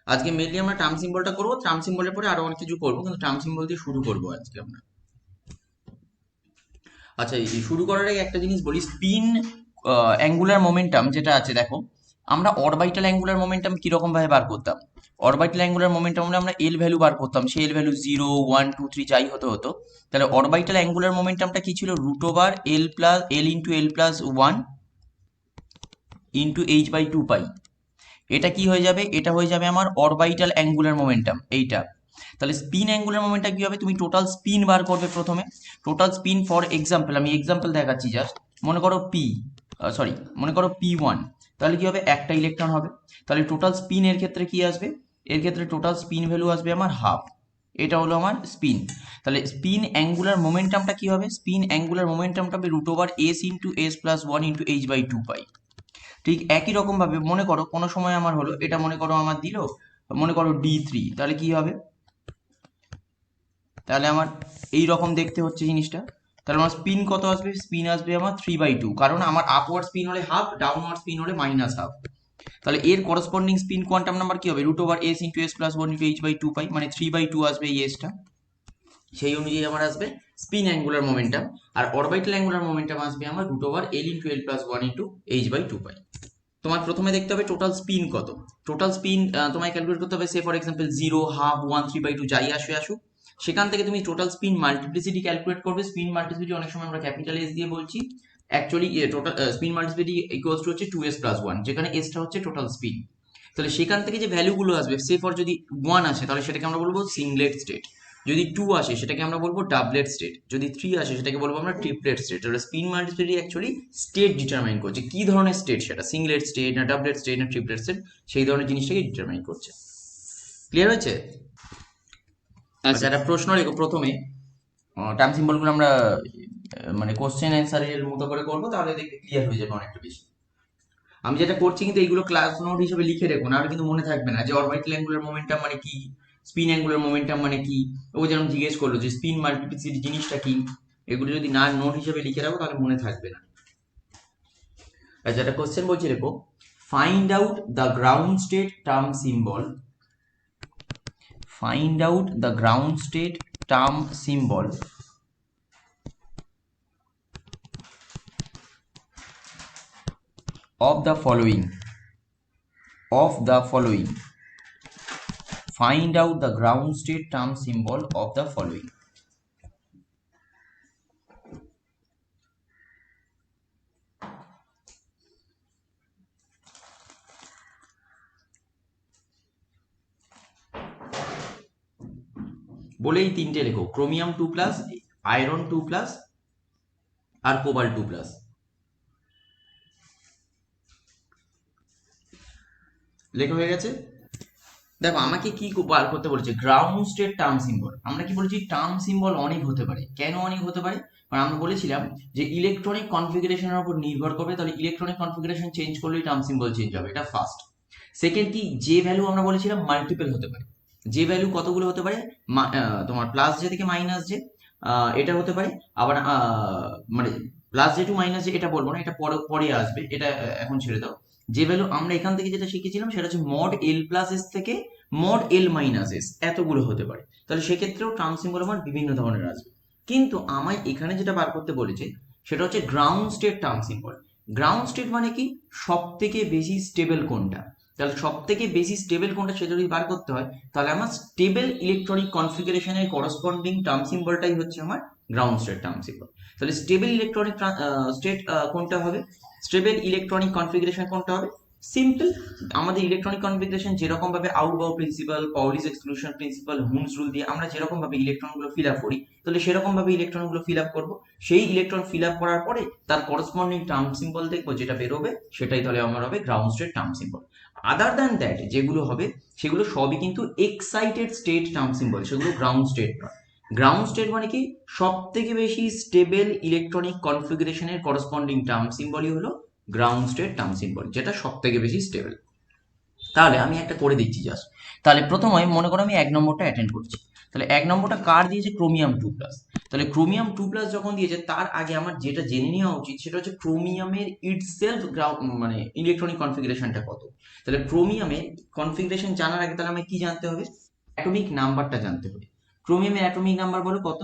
আজকে মেনলি আমরা টার্ম সিম্বলটা করবো, টার্ম সিম্বলের পরে আরো অনেক কিছু করবো, কিন্তু টার্ম সিম্বল দিয়ে শুরু করবো আজকে আমরা। আচ্ছা, এই শুরু করার আগে একটা জিনিস বলি, স্পিন অ্যাঙ্গুলার মোমেন্টাম যেটা আছে, দেখো আমরা অরবাইটাল অ্যাঙ্গুলার মোমেন্টাম কিরকম ভাবে বার করতাম। অরবাইটাল অ্যাঙ্গুলার মোমেন্টাম আমরা এল ভ্যালু বার করতাম, সেই এল ভ্যালু 0 1 2 3 যাই হতো। তাহলে অরবাইটাল অ্যাঙ্গুলার মোমেন্টামটা কি ছিল? √Over L+L × L+1 into h/2 পাই। এটা কি হয়ে যাবে? এটা হয়ে যাবে আমার অরবাইটাল অ্যাঙ্গুলার মোমেন্টাম, এইটা। তাহলে স্পিন অ্যাঙ্গুলার মোমেন্টটা কি হবে? তুমি টোটাল স্পিন বার করবে প্রথমে। টোটাল স্পিন ফর এক্সাম্পল, আমি এক্সাম্পল দেখাচ্ছি জাস্ট। মনে করো মনে করো P1, তাহলে কি হবে? একটা ইলেকট্রন হবে। তাহলে টোটাল স্পিন এর ক্ষেত্রে কি আসবে? এর ক্ষেত্রে টোটাল স্পিন ভ্যালু আসবে আমার হাফ। এটা হলো আমার স্পিন। তাহলে স্পিন অ্যাঙ্গুলার মোমেন্টামটা কি হবে? স্পিন অ্যাঙ্গুলার মোমেন্টামটা হবে √S × S+1 × h/2 পাই। ঠিক একই রকম ভাবে মনে করো কোনো সময় আমার হলো, এটা মনে করো আমার দিল, মনে করো D3, তাহলে কি হবে? তাহলে আমার এই রকম দেখতে হচ্ছে জিনিসটা। তাহলে আমার স্পিন কত আসবে? স্পিন আসবে আমার 3/2, কারণ আমার আপওয়ার্ড স্পিন হলে হাফ, ডাউনওয়ার্ড স্পিন হলে -হাফ। তাহলে এর করসপন্ডিং স্পিন কোয়ান্টাম নাম্বার কি হবে? √S × S+1 × h/2 পাই, মানে 3/2 আসবে এই এসটা। সেই অনুযায়ী আমার আসবে স্পিন অ্যাঙ্গুলার মোমেন্টাম। আর অরবাইটাল অ্যাঙ্গুলার মোমেন্টাম আসবে আমার √L × L+1 × h/2 তোমার প্রথমে দেখতে হবে টোটাল স্পিন কত। টোটাল স্পিন তোমায় ক্যালকুলেট করতে হবে, সে ফর এক্সাম্পল 0 1/2 1 3/2 যাই আসুক, সেখান থেকে তুমি টোটাল স্পিন মাল্টিপ্লিসিটি ক্যালকুলেট করবে। স্পিন মাল্টিপ্লিসিটি অনেক সময় আমরা ক্যাপিটাল এস দিয়ে বলছি, actually total spin multiplicity equals to হচ্ছে 2s+1, যেখানে এসটা হচ্ছে টোটাল স্পিন। তাহলে সেখান থেকে যে ভ্যালুগুলো আসবে, সে ফর যদি 1 আসে তাহলে সেটাকে আমরা বলবো সিঙ্গলেট স্টেট, যদি 2 আসে সেটাকে আমরা বলবো ডাবলেট স্টেট, যদি 3 আসে সেটাকে বলবো আমরা ট্রিপলেট স্টেট। তাহলে spin multiplicity actually state determine করছে, কি ধরনের স্টেট সেটা, সিঙ্গলেট স্টেট না ডাবলেট স্টেট না ট্রিপলেট স্টেট, সেই ধরনের জিনিসটাকে ডিটারমাইন করছে। ক্লিয়ার হয়েছে? আচ্ছা, একটা প্রশ্ন রেখো প্রথমে। টার্ম সিম্বলগুলো আমরা মানে কোশ্চেন অ্যান্সারের মতো করে করবো, তাহলে দেখবে ক্লিয়ার হয়ে যাবে অনেকটা বেশি। আমি যেটা করছি কিন্তু এইগুলো ক্লাস নোট হিসেবে লিখে রেখো, না কিন্তু মনে থাকবে না যে অরবিটাল অ্যাঙ্গুলার মোমেন্টাম মানে কি, স্পিন অ্যাঙ্গুলার মোমেন্টাম মানে কি। ও যেমন জিজ্ঞেস করলো যে স্পিন মাল্টিপ্লিসিটি জিনিসটা কি, এগুলো যদি না নোট হিসেবে লিখে রাখো তাহলে মনে থাকবে না। আচ্ছা, একটা কোশ্চেন বলছি রেখো, find out the ground state term symbol, find out the ground state term symbol of the following, of the following, find out the ground state term symbol of the following. বলেই তিনটে লেখো, chromium 2+, iron 2+, আর cobalt 2+। লেখা হয়ে গেছে? দেখো আমাকে কি বার করতে বলেছে, গ্রাউন্ড স্টেট টার্ম সিম্বল। আমরা কি বলেছি? টার্ম সিম্বল অনেক হতে পারে। কেন অনেক হতে পারে? কারণ আমরা বলেছিলাম যে ইলেকট্রনিক কনফিগারেশনের উপর নির্ভর করবে, তাহলে ইলেকট্রনিক কনফিগারেশন চেঞ্জ করলেই টার্ম সিম্বল চেঞ্জ হবে, এটা ফার্স্ট। সেকেন্ড কি, যে ভ্যালু আমরা বলেছিলাম মাল্টিপল হতে পারে। যে ভ্যালু কতগুলো হতে পারে? তোমার প্লাস জে থেকে মাইনাস জে, এটা হতে পারে। আবার মানে plus J to minus J এটা বলবো না, এটা পরে পরে আসবে, এটা এখন ছেড়ে দাও। যে ভ্যালু আমরা এখান থেকে যেটা শিখেছিলাম সেটা হচ্ছে মড L+S থেকে মড L-S, এতগুলো হতে পারে। তাহলে সেক্ষেত্রেও টার্ম সিম্বল আমার বিভিন্ন ধরনের আসবে। কিন্তু আমায় এখানে যেটা বার করতে বলেছে সেটা হচ্ছে ground state term symbol. Ground state মানে কি? সব থেকে বেশি স্টেবল কোনটা। তাহলে সব থেকে বেশি স্টেবল কোনটা সেটা যদি বার করতে হয়, তাহলে আমার স্টেবল ইলেকট্রনিক কনফিগারেশনের করসপন্ডিং টার্ম সিম্বলটাই হচ্ছে আমার গ্রাউন্ড স্টেট টার্ম সিম্বল। তাহলে স্টেবল ইলেকট্রনিক স্টেট কোনটা হবে? স্টেবল ইলেকট্রনিক কনফিগারেশন কোনটা হবে? সিম্পল, আমাদের ইলেকট্রনিক কনফিগারেশন যেরকম ভাবে আউটবাউ প্রিন্সিপাল, পাউলিস এক্সক্লুশন প্রিন্সিপাল, হুমস রুল দিয়ে আমরা যেরকম ভাবে ইলেকট্রনগুলো ফিল আপ করি, তাহলে সেরকম ভাবে ইলেকট্রনগুলো ফিল আপ করবো। সেই ইলেকট্রন ফিল আপ করার পরে তার করসপন্ডিং টার্ম সিম্বল দেখবো, যেটা বেরোবে সেটাই তাহলে আমার হবে ground state term symbol. Other than that যেগুলো হবে সেগুলো সবই কিন্তু এক্সাইটেড স্টেট টার্ম সিম্বল, সেগুলো গ্রাউন্ড স্টেট নয়। গ্রাউন্ড স্টেট মানে কি? সব থেকে বেশি স্টেবল ইলেকট্রনিক কনফিগারেশনের করসপন্ডিং টার্ম সিম্বলই হলো গ্রাউন্ড স্টেট টার্ম সিম্বল, যেটা সব থেকে বেশি স্টেবল। তাহলে আমি একটা করে দিচ্ছি জাস্ট। তাহলে প্রথমে মনে করো আমি 1 নম্বরটা অ্যাটেন্ড করছি। তাহলে 1 নম্বরটা কার দিয়েছে? ক্রোমিয়াম 2+। তাহলে ক্রোমিয়াম 2+ যখন দিয়েছে তার আগে আমার যেটা জেনে নেওয়া উচিত সেটা হচ্ছে ক্রোমিয়ামের ইটসেলফ মানে ইলেকট্রনিক কনফিগারেশনটা কত। তাহলে ক্রোমিয়ামের কনফিগারেশন জানার আগে তাহলে আমাকে কি জানতে হবে? অ্যাটমিক নাম্বারটা জানতে হবে। ক্রোমিয়ামের অ্যাটমিক নাম্বার বলো কত?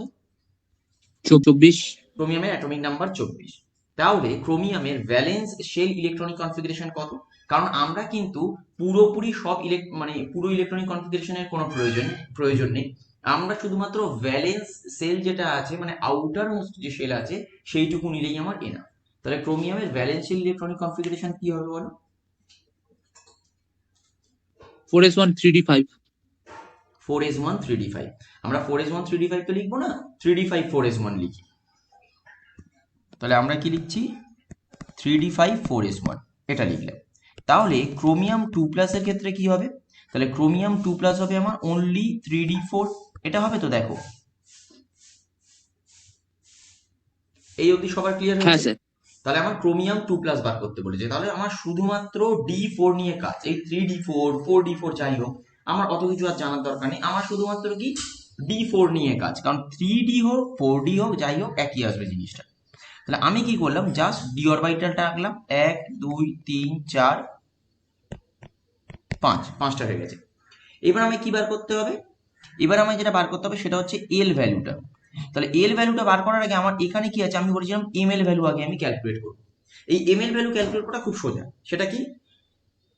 24। ক্রোমিয়ামের অ্যাটমিক নাম্বার 24। তাহলে ক্রোমিয়ামের ভ্যালেন্স শেল ইলেকট্রনিক কনফিগারেশন কত? কারণ আমরা কিন্তু পুরোপুরি সব মানে পুরো ইলেকট্রনিক কনফিগারেশনের কোনো প্রয়োজন নেই। আমরা শুধুমাত্র ভ্যালেন্স সেল যেটা আছে মানে আউটার মোস্ট যে শেল আছে সেইটুকু নিলেই আমার এনাফ। তাহলে ক্রোমিয়ামের ভ্যালেন্স শেল ইলেকট্রনিক কনফিগারেশন কি হবে বলো? 4s1 3d5। 4s1 3d5। আমরা 4s1 3d5 তো লিখবো না, 3d5 4s1 লিখি। তাহলে আমরা কি লিখছি? 3d5 4s1 এটা লিখলাম। তাহলে ক্রোমিয়াম 2+ এর ক্ষেত্রে কি হবে? তাহলে ক্রোমিয়াম 2+ হবে আমার অনলি 3d4। এটা হবে তো? দেখো এই অবধি সবার ক্লিয়ার হ্যাঁ হয়েছে? স্যার। তাহলে আমার ক্রোমিয়াম 2+ বার করতে বলেছে, তাহলে আমার শুধুমাত্র d4 নিয়ে কাজ। এই 3d4 4d4 যাই হোক আমার অত কিছু আর জানার দরকার নেই, আমার শুধুমাত্র কি d4 নিয়ে কাজ, কারণ 3d হোক 4d হোক যাই হোক একই আসবে জিনিসটা। তাহলে আমি কি করলাম, জাস্ট ডি অরবিটালটা আঁকলাম, 1 2 3 4 5, 5টা হয়ে গেছে। এবার আমি কি বার করতে হবে? এবার আমি যেটা বার করতে হবে সেটা হচ্ছে এল ভ্যালুটা। তাহলে এল ভ্যালুটা বার করার আগে আমার এখানে কি আছে, আমি বলেছিলাম এম এল ভ্যালু আগে আমি ক্যালকুলেট করব। এই এম এল ভ্যালু ক্যালকুলেট করা খুব সোজা। সেটা কি?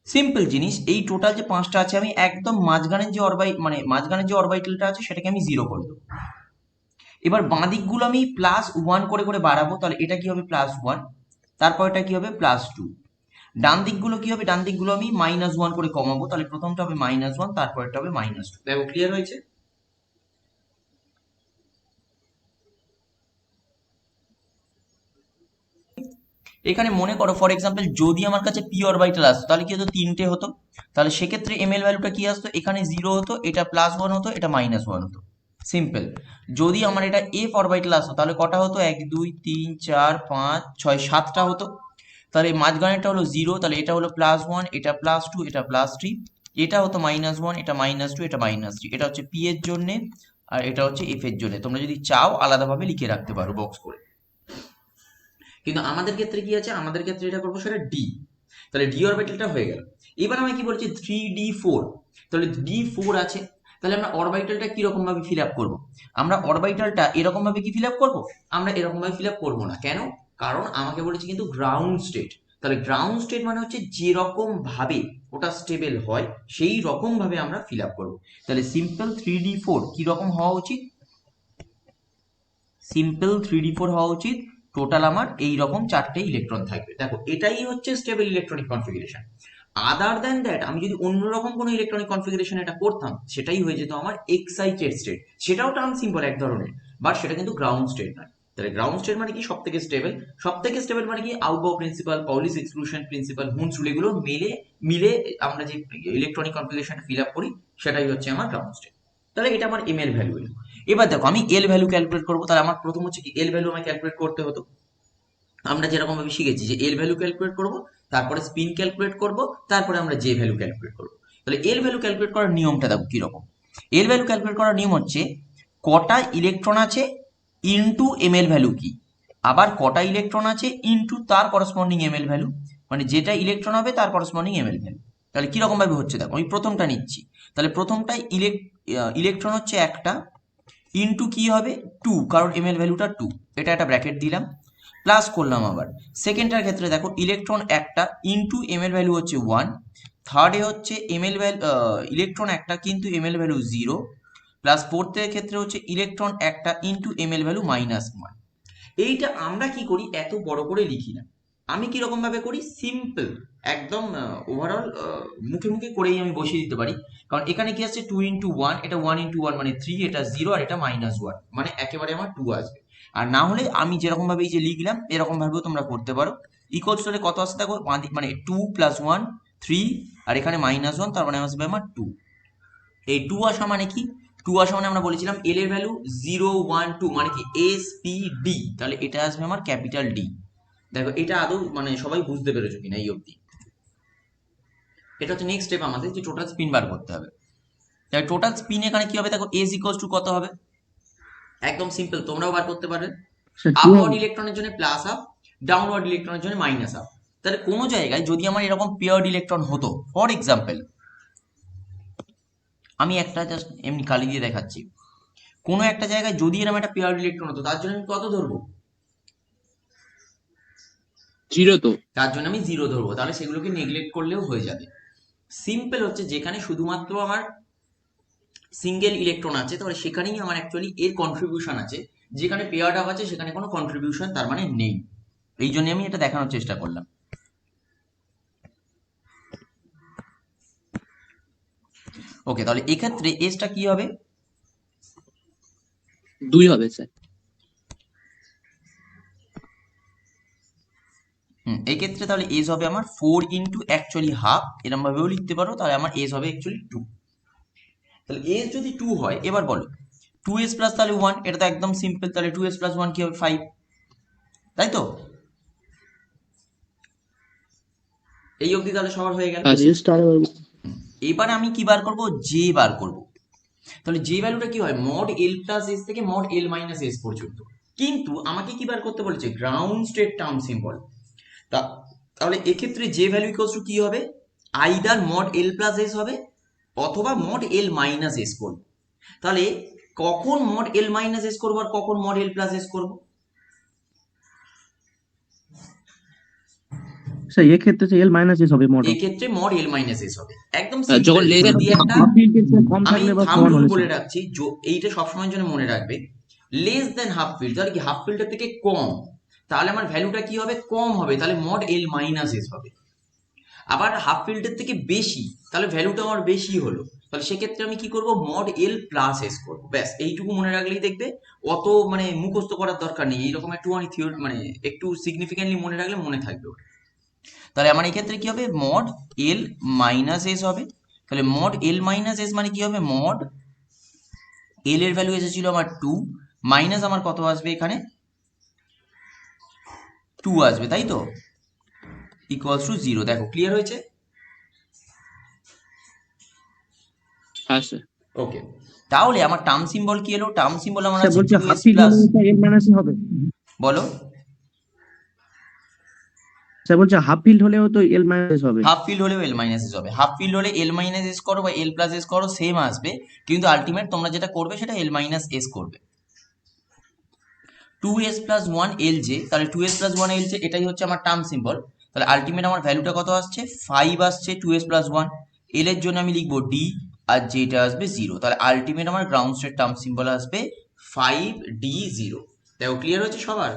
সিম্পল জিনিস, এই টোটাল যে 5টা আছে আমি একদম মাঝখানের যে অরবিটালটা আছে সেটাকে আমি 0 করে দেবো। এবার বাঁ দিকগুলো আমি +1 করে করে বাড়াবো, তাহলে এটা কি হবে +1, তারপর এটা কি হবে +2। ডান দিকগুলো কি হবে? ডান দিকগুলো আমি -1 করে কমাবো, তাহলে প্রথমটা হবে -1, তারপর এটা হবে -2। দেখো ক্লিয়ার হয়েছে? এখানে মনে করো ফর এক্সাম্পল যদি আমার কাছে পি অরবিটাল আসতো তাহলে কি হতো? 3টে হতো। তাহলে সেক্ষেত্রে এম এল ভ্যালুটা কি আসতো? এখানে 0 হতো, এটা +1 হতো, এটা -1 হতো। সিম্পল। যদি আমার এটা এফ অরবিটাল আসতো তাহলে কটা হতো? 1 2 3 4 5 6 7টা হতো। তাহলে মাঝখানেরটা হলো 0, তাহলে এটা হলো +1, এটা +2, এটা +3, এটা হতো -1, এটা -2, এটা -3। এটা হচ্ছে পি এর জন্য আর এটা হচ্ছে এফ এর জন্য। তোমরা যদি চাও আলাদাভাবে লিখে রাখতে পারো বক্স করে। কিন্তু আমাদের ক্ষেত্রে কি আছে? আমাদের ক্ষেত্রে এটা করবো সেটা ডি। তাহলে ডি অরবিটালটা হয়ে গেল। এবার আমি কি বলছি 3d4। তাহলে d4 আছে, তাহলে আমরা অরবিটালটা কিরকম ভাবে ফিল আপ করবো? আমরা অরবিটালটা এরকম ভাবে কি ফিল আপ করবো? আমরা এরকম ভাবে ফিল আপ করবো না। কেন? কারণ আমাকে বলেছে কিন্তু গ্রাউন্ড স্টেট। তাহলে গ্রাউন্ড স্টেট মানে হচ্ছে যেরকম ভাবে ওটা স্টেবল হয় সেই রকম ভাবে আমরা ফিল আপ করবো। তাহলে সিম্পল 3d4 কি রকম হওয়া উচিত? সিম্পল 3d4 হওয়া উচিত। টোটাল আমার এই রকম 4টে ইলেকট্রন থাকবে। দেখো এটাই হচ্ছে stable electronic configuration. Other than that আমি যদি অন্যরকম কোনো ইলেকট্রনিক কনফিগারেশন এটা করতাম সেটাই হয়ে যেত আমার এক্সাইটেড স্টেট। সেটাও টার্ম সিম্বল এক ধরনের, বাট সেটা কিন্তু গ্রাউন্ড স্টেট নয়। তাহলে গ্রাউন্ড স্টেট মানে কি? সব থেকে স্টেবল। সব থেকে স্টেবল মানে কি? আউবাউ প্রিন্সিপাল, পাউলিস এক্সক্লুশন প্রিন্সিপাল, হুন্স রুল এগুলো মিলে মিলে আমরা যে ইলেকট্রনিক কনফিগারেশনটা ফিল আপ করি সেটাই হচ্ছে আমার গ্রাউন্ড স্টেট। তাহলে এটা আমার এম এল ভ্যালু এলো। এবার দেখো আমি এল ভ্যালু ক্যালকুলেট করবো, তাহলে আমার প্রথম হচ্ছে কি এল ভ্যালু আমাকে ক্যালকুলেট করতে হতো। আমরা যেরকম ভাবে শিখেছি যে এল ভ্যালু ক্যালকুলেট করবো, তারপরে স্পিন ক্যালকুলেট করবো, তারপরে আমরা জে ভ্যালু ক্যালকুলেট করবো। তাহলে এল ভ্যালু ক্যালকুলেট করার নিয়মটা দেখো কিরকম। এল ভ্যালু ক্যালকুলেট করার নিয়ম হচ্ছে কটা ইলেকট্রন আছে ইনটু এম এল ভ্যালু কি, আবার কটা ইলেকট্রন আছে ইনটু তার করসপন্ডিং এম এল ভ্যালু, মানে যেটা ইলেকট্রন হবে তার করসপন্ডিং এম এল ভ্যালু। তাহলে কিরকম ভাবে হচ্ছে দেখো, আমি প্রথমটা নিচ্ছি। তাহলে প্রথমটাই ইলেকট্রন হচ্ছে একটা, ইনটু কি হবে 2, কারণ এম এল ভ্যালুটা 2, এটা একটা ব্র্যাকেট দিলাম, প্লাস করলাম। আবার সেকেন্ডটার ক্ষেত্রে দেখো ইলেকট্রন একটা ইনটু এম এল ভ্যালু হচ্ছে 1, থার্ডে হচ্ছে এম এল ভ্যালু ইলেকট্রন একটা কিন্তু এম এল ভ্যালু 0, প্লাস ফোর্থের ক্ষেত্রে হচ্ছে ইলেকট্রন একটা ইনটু এম এল ভ্যালু -1। এইটা আমরা কি করি এত বড় করে লিখি না। আমি কি রকম ভাবে করি? সিম্পল একদম ওভারঅল মুখে মুখে করেই আমি বসিয়ে দিতে পারি। কারণ এখানে কি আছে 2 ইন্টু 1, এটা 1 ইন্টু 1 মানে 3, এটা 0 আর এটা -1 মানে একেবারে আমার 2 আসবে। আর না হলে আমি যেরকম ভাবে এই যে লিখলাম এরকম ভাবেও তোমরা করতে পারো। ইকুয়ালস টু কত আসছে দেখো, মানে 2 + 1 3, আর এখানে -1 তার মানে আসবে আমার 2। এই 2 আসা মানে কি? 2 আসা মানে আমরা বলেছিলাম এল এর ভ্যালু 0 1 2 মানে কি এস পি ডি, তাহলে এটা আসবে আমার ক্যাপিটাল ডি। দেখো এটা আদৌ মানে সবাই বুঝতে পেরেছো কিনা এই অবধি? এটা হচ্ছে নেক্সট স্টেপ আমাদের, যে টোটাল স্পিন বার করতে হবে। তাহলে টোটাল স্পিন এখানে কি হবে দেখো, এস ইকুয়ালস টু কত হবে? একদম সিম্পল, তোমরাও বার করতে পারবে। স্যার কি আপওয়ার্ড হবে? ইলেকট্রনের জন্য প্লাস আপ, ডাউনওয়ার্ড ইলেকট্রনের জন্য মাইনাস আপ। তাহলে কোনো জায়গায় যদি আমার এরকম পেয়ার্ড ইলেকট্রন হতো, ফর এক্সাম্পল আমি একটা জাস্ট এমনি কালি দিয়ে দেখাচ্ছি, কোনো একটা জায়গায় যদি এরকম একটা পেয়ার্ড ইলেকট্রন হতো, তার জন্য আমি কত ধরবো? 0 তো। তার জন্য আমি 0 ধরবো। তাহলে সেগুলোকে নেগলেক্ট করলেও হয়ে যাবে। সিম্পল হচ্ছে যেখানে শুধুমাত্র আমার সিঙ্গেল ইলেকট্রন আছে, তাহলে সেখানেই আমার অ্যাকচুয়ালি এর কন্ট্রিবিউশন আছে। যেখানে পেয়ার্ড আপ আছে সেখানে কোনো কন্ট্রিবিউশন তার মানে নেই। এই জন্য আমি এটা দেখানোর চেষ্টা করলাম। ওকে, তাহলে এক্ষেত্রে এসটা কি হবে? 2 হবে স্যার। এই ক্ষেত্রে তাহলে এজ হবে আমার 4 ইন্টু অ্যাকচুয়ালি হাফ, এরকম ভাবেও লিখতে পারো। তাহলে আমার এজ হবে অ্যাকচুয়ালি 2। তাহলে এজ যদি 2 হয়, এবার বলো 2s প্লাস তাহলে 1, এটা তো একদম সিম্পল। তাহলে 2s প্লাস 1 কি হবে? 5, তাই তো? এই অবধি তাহলে সবার হয়ে গেল। আচ্ছা। রেজিস্টার আরেকবার বলুন। এবারে আমি কি বার করব? জে বার করব। তাহলে জে ভ্যালুটা কি হয়? মড এল প্লাস এস থেকে মড এল মাইনাস এস পর্যন্ত। কিন্তু আমাকে কি বার করতে বলেছে? Ground state term symbol. তাহলে এক্ষেত্রে জে ভ্যালু ইকুয়ালস টু কি হবে? আইদার মড এল প্লাস এস হবে অথবা মড এল মাইনাস এস করবো। তাহলে কখন মড এল মাইনাস এস করবো আর কখন মড এল প্লাস এস করবো? স্যার এক্ষেত্রে যে এল মাইনাস এস হবে মডেল। এক্ষেত্রে মড এল মাইনাস এস হবে। একদম যখন সিম্পল। লেস দেন যদি একটা হাফ ফিল্ডের চেয়ে কম আমি থাকলে বা থাম সমান রুল হলে বলে স্যার। রাখছি, এইটা সবসময়ের জন্য মনে রাখবে, লেস দেন হাফ ফিল্ড, তাহলে কি হাফ ফিল্ডের থেকে কম, তাহলে আমার ভ্যালুটা কি হবে? কম হবে, তাহলে মড এল মাইনাস এস হবে। আবার হাফ ফিল্ডের থেকে বেশি, তাহলে ভ্যালুটা আমার বেশি হলো, তাহলে সেক্ষেত্রে আমি কি করব? মড এল প্লাস এস করবো। ব্যাস এইটুকু মনে রাখলেই দেখবে, অত মানে মুখস্থ করার দরকার নেই। এইরকম একটুখানি থিওরি মানে একটু সিগনিফিকেন্টলি মনে রাখলে মনে থাকবে ওটা। তাহলে আমার এই ক্ষেত্রে কি হবে? মড এল মাইনাস এস হবে। তাহলে মড এল মাইনাস এস মানে কি হবে? মড এল এর ভ্যালু এসেছিল আমার 2, মাইনাস আমার কত আসবে এখানে? 2 আসবে, তাই তো? Equals to 0। দেখো ক্লিয়ার হয়েছে? হ্যাঁ স্যার। ওকে, তাহলে আমার টার্ম সিম্বল কি এলো? টার্ম সিম্বল আমার স্যার আছে বলছে হাফ 2s ফিল্ড প্লাস। হলে এল মাইনাস হবে। বলো। স্যার বলছে হাফ ফিল্ড হলেও তো এল মাইনাস হবে। হাফ ফিল্ড হলেও এল মাইনাস এস হবে। হাফ ফিল্ড হলে এল মাইনাস এস করো বা এল প্লাস এস করো, সেম আসবে। কিন্তু আলটিমেট তোমরা যেটা করবে সেটা এল মাইনাস এস করবে। 2s প্লাস 1 এল জে, তাহলে 2s প্লাস 1 এল জে এটাই হচ্ছে আমার টার্ম সিম্বল। তাহলে আলটিমেট আমার ভ্যালুটা কত আসছে? 5 আসছে 2s প্লাস 1। এল এর জন্য আমি লিখবো ডি, আর যেটা আসবে 0। তাহলে আলটিমেট আমার গ্রাউন্ড স্টেট টার্ম সিম্বল আসবে 5d0। দেখো ক্লিয়ার হচ্ছে সবার?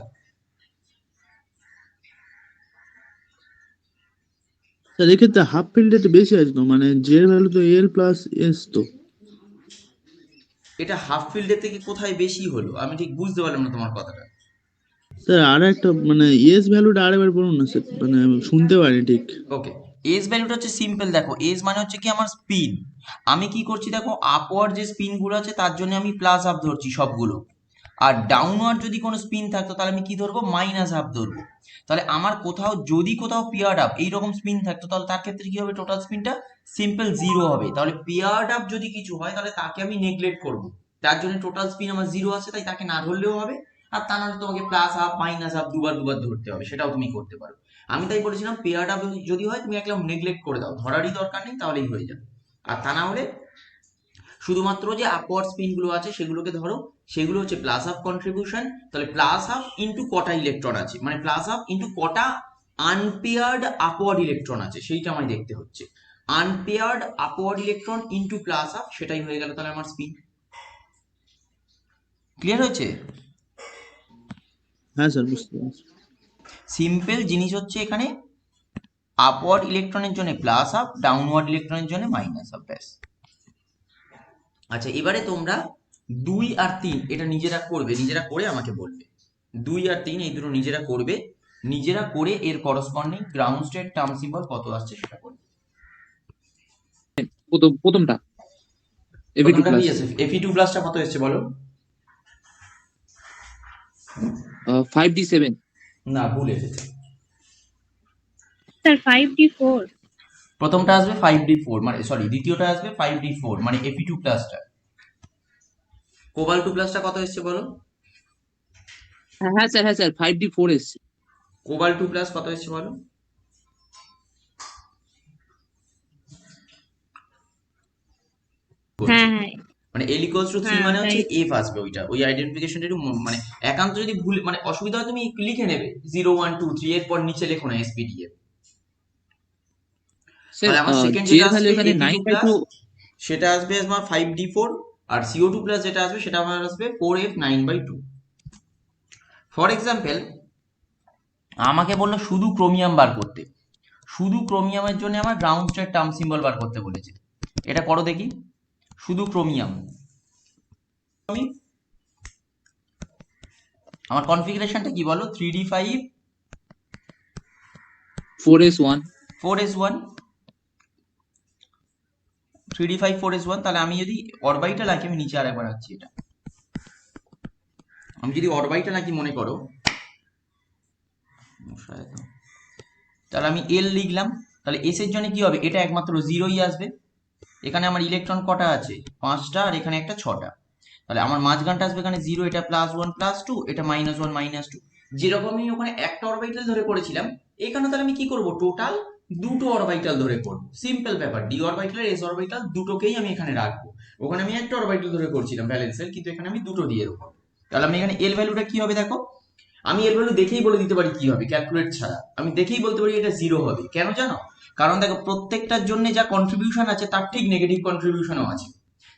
স্যার এক্ষেত্রে হাফ ফিল্ডে তো বেশি আছে তো, মানে জে এর ভ্যালু তো এল প্লাস এস তো। এটা হাফ ফিল্ডের থেকে কোথায় বেশি হলো? আমি ঠিক বুঝতে পারলাম না তোমার কথাটা। স্যার আর একটা মানে এস ভ্যালুটা আরেকবার বলুন না স্যার, মানে আমি শুনতে পারিনি ঠিক। ওকে, এজ ভ্যালুটা হচ্ছে সিম্পল। দেখো এজ মানে হচ্ছে কি আমার স্পিন। আমি কি করছি দেখো, আপওয়ার্ড যে স্পিন গুলো আছে তার জন্য আমি প্লাস হাফ ধরছি সবগুলো, আর ডাউনওয়ার্ড যদি কোনো স্পিন থাকতো তাহলে আমি কি ধরবো? মাইনাস হাফ ধরবো। তাহলে আমার কোথাও যদি কোথাও পেয়ার্ড আপ এইরকম স্পিন থাকতো, তাহলে তার ক্ষেত্রে কি হবে? টোটাল স্পিনটা সিম্পল 0 হবে। তাহলে পেয়ার্ড আপ যদি কিছু হয় তাহলে তাকে আমি নেগলেক্ট করব। তার জন্য টোটাল স্পিন আমার 0 আছে, তাই তাকে না ধরলেও হবে। আর তা নাহলে তোমাকে প্লাস হাফ মাইনাস হাফ দুবার দুবার ধরতে হবে, সেটাও তুমি করতে পারো। আমি তাই বলেছিলাম পেয়ার্ড আপ যদি হয় তুমি একদম নেগলেক্ট করে দাও, ধরারই দরকার নেই, তাহলেই হয়ে যাবে। আর তা না হলে শুধুমাত্র যে আপওয়ার্ড স্পিন গুলো আছে সেগুলোকে ধরো, সেগুলো হচ্ছে প্লাস হাফ কন্ট্রিবিউশন। তাহলে প্লাস হাফ ইন্টু কটা ইলেকট্রন আছে, মানে প্লাস হাফ ইন্টু কটা আনপেয়ার্ড আপওয়ার্ড ইলেকট্রন আছে সেইটা আমায় দেখতে হচ্ছে। Unpaired upward electron into plus half, সেটাই হয়ে গেল তাহলে আমার স্পিন। ক্লিয়ার হয়েছে? হ্যাঁ স্যার বুঝতে পারছি। সিম্পল জিনিস হচ্ছে এখানে আপওয়ার্ড ইলেকট্রনের জন্য প্লাস হাফ, ডাউনওয়ার্ড ইলেকট্রনের জন্য মাইনাস হাফ, ব্যাস। আচ্ছা এবারে তোমরা 2 আর 3 এটা নিজেরা করবে, নিজেরা করে আমাকে বলবে। 2 আর 3 এই দুটো নিজেরা করবে, নিজেরা করে এর corresponding ground state term symbol কত আসছে সেটা করবে। প্রথমটা Fe2 প্রথমটা কি প্লাস আছে? Fe2 প্লাসটা কত এসেছে বলো? 5d7। না, ভুল এসেছে। Sir 5d4। প্রথমটা আসবে 5d4, মানে সরি দ্বিতীয়টা আসবে 5d4, মানে Fe2 প্লাসটা। কোবাল 2 প্লাসটা কত এসছে বলো? হ্যাঁ স্যার 5d4 এসছে। কোবাল 2 প্লাস কত এসছে বলো? হ্যাঁ হ্যাঁ মানে L equals to 3 হ্যাঁ মানে হচ্ছে তাই F আসবে, ওই আইডেন্টিফিকেশনটা একটু মানে একান্ত যদি ভুল মানে অসুবিধা হয় তুমি লিখে নেবে 0 1 2 3 এর পর নিচে লেখো না SPDF। স্যার তাহলে আমার সেকেন্ড জে যেটা ভ্যালু আসবে এখানে Ap2 প্লাস 9/2। সেটা আসবে আমার 5d4, আর CO2 প্লাস যেটা আসবে সেটা আমার আসবে 4f 9/2। ফর এক্সাম্পল আমাকে বললো শুধু ক্রোমিয়াম বার করতে, শুধু ক্রোমিয়ামের জন্য আমার গ্রাউন্ড স্টেট টার্ম সিম্বল বার করতে বলেছে। এটা করো দেখি, শুধু ক্রোমিয়াম। আমার কনফিগারেশনটা কি বলো? 3d5 4s1। 4s1, 3d5 4s1। তাহলে আমি যদি অরবাইটাল আঁকি, আমি নিচে আরেকবার আঁকছি এটা, আমি যদি অরবাইটাল আঁকি মনে করো, তাহলে আমি এল লিখলাম। তাহলে এস এর জন্য কি হবে? এটা একমাত্র জিরোই আসবে। এখানে আমার ইলেকট্রন কটা আছে? 5টা, আর এখানে একটা 6টা। তাহলে আমার মাঝখানটা আসবে এখানে 0, এটা +1 +2, এটা -1 -2। যেরকমই ওখানে একটা অরবিটাল ধরে করেছিলাম, এখানে তাহলে আমি কি করব? টোটাল দুটো অরবিটাল ধরে করব। সিম্পল ব্যাপার, ডি অরবিটাল আর এস অরবিটাল দুটোকেই আমি এখানে রাখবো। ওখানে আমি একটা অরবিটাল ধরে করছিলাম ভ্যালেন্সের, কিন্তু এখানে আমি দুটো দিয়ে দেবো। তাহলে আমি এখানে এল ভ্যালুটা কি হবে দেখো, আমি এর ভ্যালু দেখেই বলে দিতে পারি কি হবে, ক্যালকুলেট ছাড়া আমি দেখেই বলতে পারি এটা 0 হবে। কেন জানো? কারণ দেখো প্রত্যেকটার জন্য যা কন্ট্রিবিউশন আছে তার ঠিক নেগেটিভ কন্ট্রিবিউশনও আছে।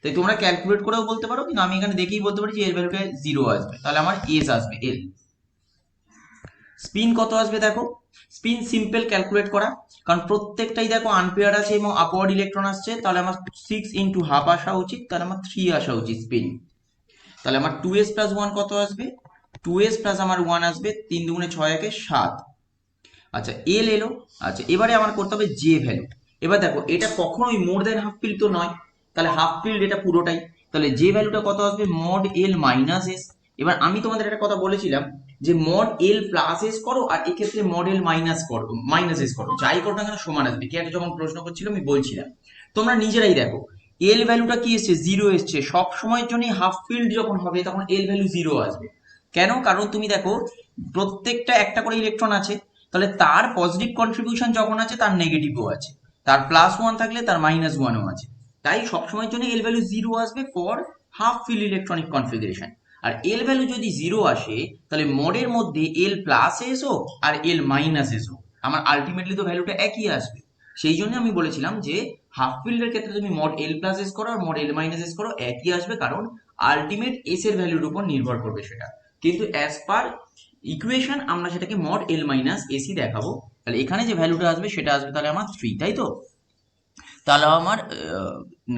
তাই তোমরা ক্যালকুলেট করেও বলতে পারো, কিন্তু আমি এখানে দেখেই বলতে পারি যে এর ভ্যালুটা 0 আসবে। তাহলে আমার এস আসবে এল। স্পিন কত আসবে দেখো, স্পিন সিম্পল ক্যালকুলেট করা, কারণ প্রত্যেকটাই দেখো আনপেয়ার আছে এবং আপওয়ার্ড ইলেকট্রন আসছে। তাহলে আমার 6 × হাফ আসা উচিত, তাহলে আমার 3 আসা উচিত স্পিন। তাহলে আমার 2s + 1 কত আসবে? 2s প্লাস আমার 1 আসবে, 3 2 6 1 7। আচ্ছা এল এলো। আচ্ছা এবারে আমার করতে হবে জে ভ্যালু। এবার দেখো এটা কখনোই মোর দেন হাফ ফিল্ড তো নয়, তাহলে হাফ ফিল্ড এটা পুরোটাই। তাহলে জে ভ্যালুটা কত আসবে? Mod L minus S. এবার আমি তোমাদের একটা কথা বলেছিলাম যে মড এল প্লাস এস করো, আর এক্ষেত্রে মড এল মাইনাস এস করো, যাই করো না কেন সমান আসবে। কে একটা যখন প্রশ্ন করছিল আমি বলছিলাম, তোমরা নিজেরাই দেখো এল ভ্যালুটা কি এসছে? 0 এসছে। সব সময়ের জন্য হাফ ফিল্ড যখন হবে তখন এল ভ্যালু 0 আসবে। কেন? কারণ তুমি দেখো প্রত্যেকটা একটা করে ইলেকট্রন আছে, তাহলে তার পজিটিভ কন্ট্রিবিউশন যখন আছে তার নেগেটিভও আছে, তার +1 থাকলে তার -1ও আছে। তাই সবসময়ের জন্য এল ভ্যালু 0 আসবে for half fill electronic configuration. আর এল ভ্যালু যদি 0 আসে তাহলে মডের মধ্যে এল প্লাস এস হোক আর এল মাইনাস এস হোক, আমার আলটিমেটলি তো ভ্যালুটা একই আসবে। সেই জন্য আমি বলেছিলাম যে হাফ ফিল্ডের ক্ষেত্রে তুমি মড এল প্লাস এস করো আর মড এল মাইনাস এস করো, একই আসবে, কারণ আলটিমেট এস এর ভ্যালুর উপর নির্ভর করবে সেটা। কিন্তু অ্যাজ পার ইকুয়েশন আমরা সেটাকে মড এল মাইনাস এসি দেখাবো। তাহলে এখানে যে ভ্যালুটা আসবে সেটা আসবে তাহলে আমার 3, তাই তো? তাহলে আমার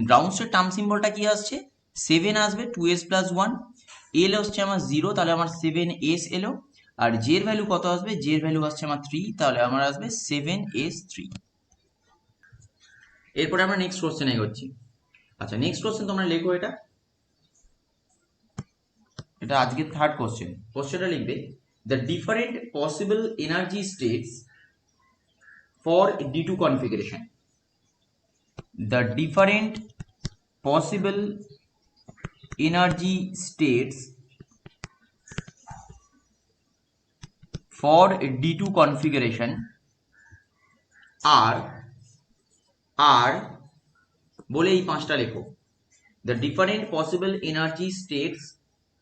গ্রাউন্ড স্টেট টার্ম সিম্বলটা কি আসছে? 7 আসবে, 2s + 1। এল আসছে আমার 0, তাহলে আমার 7s এলো। আর জে এর ভ্যালু কত আসবে? জে এর ভ্যালু আসছে আমার 3, তাহলে আমার আসবে 7s3। এরপরে আমরা নেক্সট কোশ্চেন এগোচ্ছি। আচ্ছা নেক্সট কোশ্চেন তোমরা লেখো এটা, এটা আজকের থার্ড কোশ্চেন। কোশ্চেনটা লিখবে the different possible energy states for D2 configuration. The different possible energy states for D2 configuration are বলে এই পাঁচটা লেখো। The different possible energy states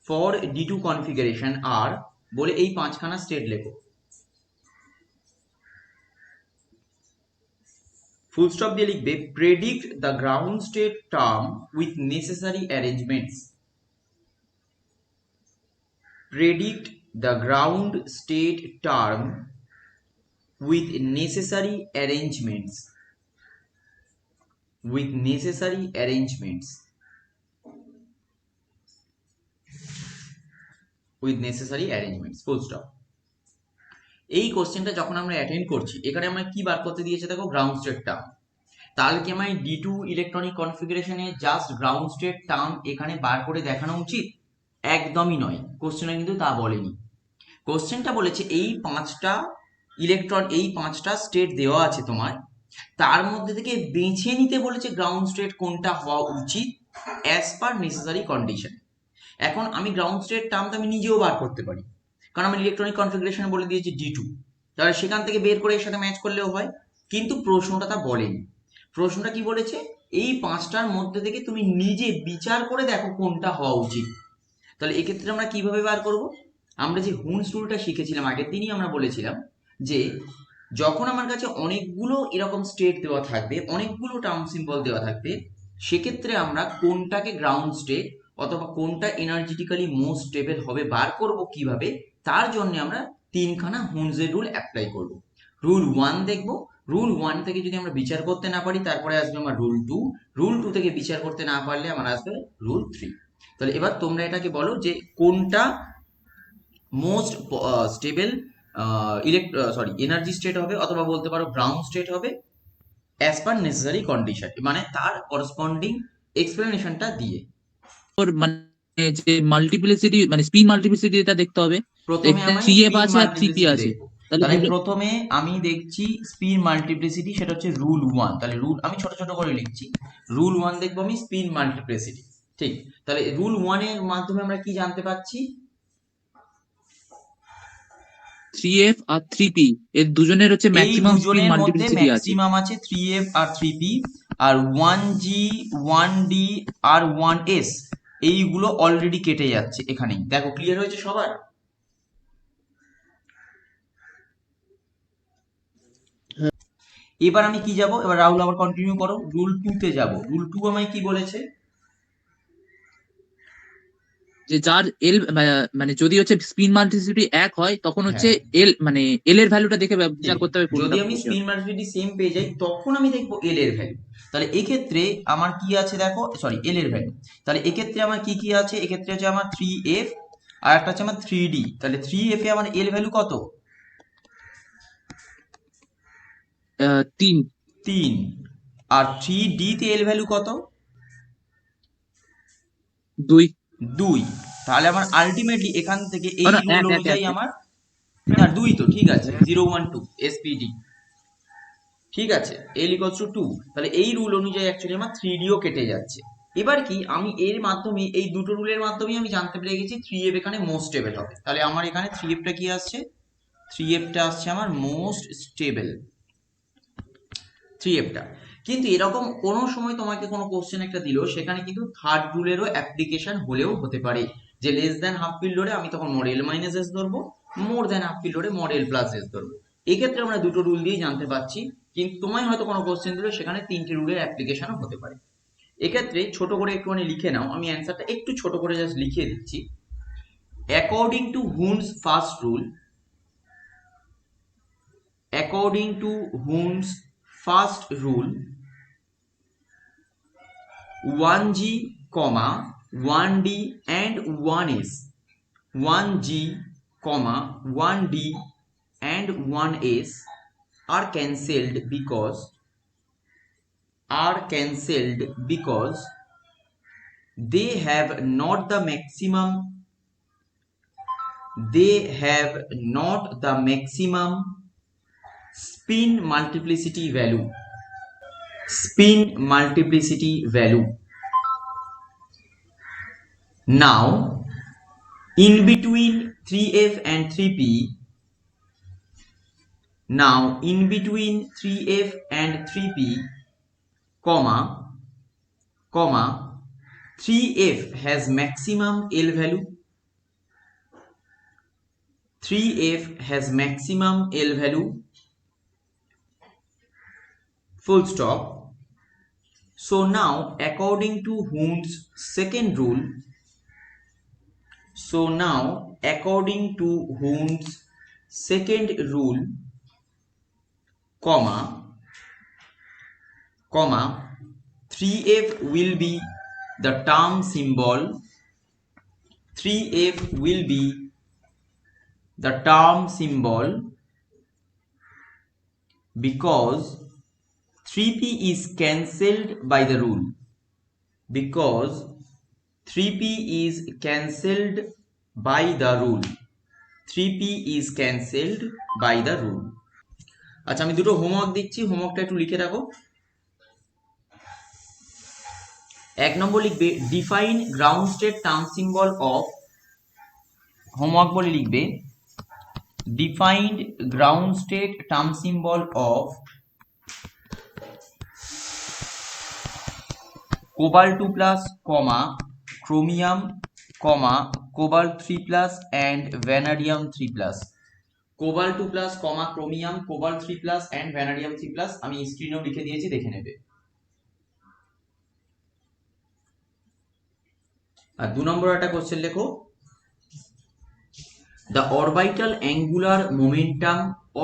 for D2 configuration are বলে এই পাঁচখানা স্টেট লেখো। ফুল স্টপ দিয়ে লিখবে predict the ground state term with necessary arrangements. Predict the ground state term with necessary arrangements. With necessary arrangements. With necessary arrangements, full stop. এই কোশ্চেনটা যখন আমরা অ্যাটেন্ড করছি, এখানে আমরা কি বার করতে দিয়েছে দেখো, গ্রাউন্ড স্টেট টার্ম। তাহলে কি আমার D2 ইলেকট্রনিক কনফিগারেশনে জাস্ট গ্রাউন্ড স্টেট টার্ম এখানে বার করে দেখানো উচিত? একদমই নয়, কোশ্চেনটা কিন্তু তা বলেনি। কোশ্চেনটা বলেছে এই পাঁচটা ইলেকট্রন, এই পাঁচটা স্টেট দেওয়া আছে তোমার, তার মধ্যে থেকে বেছে নিতে বলেছে গ্রাউন্ড স্টেট কোনটা হওয়া উচিত অ্যাজ পার নেসেসারি কন্ডিশন। এখন আমি গ্রাউন্ড স্টেট টার্মটা আমি নিজেও বার করতে পারি, কারণ আমি ইলেকট্রনিক কনফিগারেশন বলে দিয়েছি D2, তাহলে সেখান থেকে বের করে এর সাথে ম্যাচ করলেও হয়। কিন্তু প্রশ্নটা তা বলেনি। প্রশ্নটা কি বলেছে, এই পাঁচটার মধ্যে থেকে তুমি নিজে বিচার করে দেখো কোনটা হওয়া উচিত। তাহলে এক্ষেত্রে আমরা কিভাবে বার করব, আমরা যে হুনস রুলটা শিখেছিলাম আগের দিনই আমরা বলেছিলাম যে যখন আমার কাছে অনেকগুলো এরকম স্টেট দেওয়া থাকবে, অনেকগুলো টার্ম সিম্বল দেওয়া থাকবে, সেক্ষেত্রে আমরা কোনটাকে গ্রাউন্ড স্টেট অথবা কোনটা এনার্জেটিক্যালি মোস্ট স্টেবল হবে বার করব কিভাবে, তার জন্য আমরা তিনখানা হুনসের রুল অ্যাপ্লাই করব। রুল 1 দেখব, রুল 1 থেকে যদি আমরা বিচার করতে না পারি তারপরে আসবে আমার রুল 2, রুল 2 থেকে বিচার করতে না পারলে আমার আসবে রুল 3। তাহলে এবার তোমরা এটাকে বলো যে কোনটা মোস্ট স্টেবল এনার্জি স্টেট হবে, অথবা বলতে পারো গ্রাউন্ড স্টেট হবে অ্যাজ পার নেসেসারি কন্ডিশন, মানে তার করসপন্ডিং এক্সপ্লেনেশনটা দিয়ে। ওর মানে যে মাল্টিপ্লিসিটি মানে স্পিন মাল্টিপ্লিসিটি এটা দেখতে হবে। প্রথমে এখানে আমি 3f স্পিন আছে আর 3p মাল্টিপ্লিসিটি আছে। দেখবো। তাহলে তাহলে দুটো- প্রথমে আমি দেখছি স্পিন মাল্টিপ্লিসিটি, সেটা হচ্ছে রুল 1। তাহলে রুল আমি ছোট ছোট করে লিখছি, রুল 1 দেখবো আমি স্পিন মাল্টিপ্লিসিটি। ঠিক, তাহলে রুল 1 এর মাধ্যমে আমরা কি জানতে পাচ্ছি, 3f আর 3p এর দুজনের হচ্ছে এই ম্যাক্সিমাম স্পিন দুজনের মধ্যে মাল্টিপ্লিসিটি আছে। ম্যাক্সিমাম আছে 3f আর 3p, আর 1g 1d আর 1s এইগুলো অলরেডি কেটে যাচ্ছে এখানেই। দেখো ক্লিয়ার হয়েছে সবার? এবার আমি কি যাব, এবার রাহুল আবার কন্টিনিউ করো, রুল 2 তে যাব। রুল 2 আমায় কি বলেছে, যে যার এল মানে যদি হচ্ছে স্পিন মাল্টিপ্লিসিটি 1 হয় তখন হচ্ছে হ্যাঁ এল মানে এল এর ভ্যালুটা দেখে বিচার ঠিক। করতে হবে যদি কোনটা আমি বেশি হবে। স্পিন মাল্টিপ্লিসিটি সেম পেয়ে যাই তখন আমি দেখবো এল এর ভ্যালু। তাহলে এক্ষেত্রে আমার কি আছে দেখো, সরি এল এর ভ্যালু, তাহলে এক্ষেত্রে আমার কি কি আছে, এক্ষেত্রে আছে আমার 3f আর একটা আছে আমার 3d। তাহলে 3f এ আমার এল ভ্যালু কত, 3 3, আর 3d তে এল ভ্যালু কত, 2 2। তাহলে আমার আলটিমেটলি এখান থেকে এই না রুল 1 1 অনুযায়ী 1 আমার, না 2 তো ঠিক আছে, 012 SPD, ঠিক আছে, L equals to 2। তাহলে এই রুল অনুযায়ী অ্যাকচুয়ালি আমার 3D ও কেটে যাচ্ছে। এবার কি আমি এর মাধ্যমে এই দুটো রুলের মাধ্যমে আমি জানতে পেরে গেছি 3f এখানে মোস্ট স্টেবল হবে। তাহলে আমার এখানে 3f টা কি আসছে, 3f টা আসছে আমার মোস্ট স্টেবল, 3f টা। কিন্তু এরকম কোনো সময় তোমাকে কোনো কোশ্চেন একটা দিল, সেখানে কিন্তু থার্ড রুলেরও অ্যাপ্লিকেশন হলেও হতে পারে, যে লেস দ্যান হাফ ফিল্ড লোডে আমি তখন মড এল মাইনাস এস ধরবো, মোর দ্যান হাফ ফিল্ড লোডে মড এল প্লাস এস ধরবো। এক্ষেত্রে আমরা দুটো রুল দিয়ে জানতে পারছি, কিন্তু তোমায় হয়তো কোনো কোশ্চেন দিল সেখানে তিনটে রুলের অ্যাপ্লিকেশনও হতে পারে। এক্ষেত্রে ছোট করে একটুখানি লিখে নাও, আমি অ্যান্সারটা একটু ছোট করে জাস্ট লিখিয়ে দিচ্ছি। According to Huns first rule, according to Huns first rule, 1g, 1d and 1s, 1g, 1d and 1s are cancelled because they have not the maximum spin multiplicity value. Now in between 3f and 3p, 3f has maximum L value, 3f has maximum L value, full stop. So now according to Hund's second rule, comma 3f will be the term symbol, 3f will be the term symbol because 3p is cancelled by the rule, because 3p is cancelled by the rule, 3p is cancelled by the rule. আচ্ছা আমি দুটো homework দিচ্ছি, হোমওয়ার্কটা একটু লিখে রাখো। 1 নম্বর লিখবে define ground state term symbol of, homework বলে লিখবে defined ground state term symbol of cobalt 2+, chromium, cobalt 3+, and vanadium 3+. cobalt 2+, chromium, cobalt 3+, and vanadium 3+. আমি স্ক্রিনেও লিখে দিয়েছি, দেখে নেবে। আর 2 নম্বর একটা কোশ্চেন লেখো, the orbital angular momentum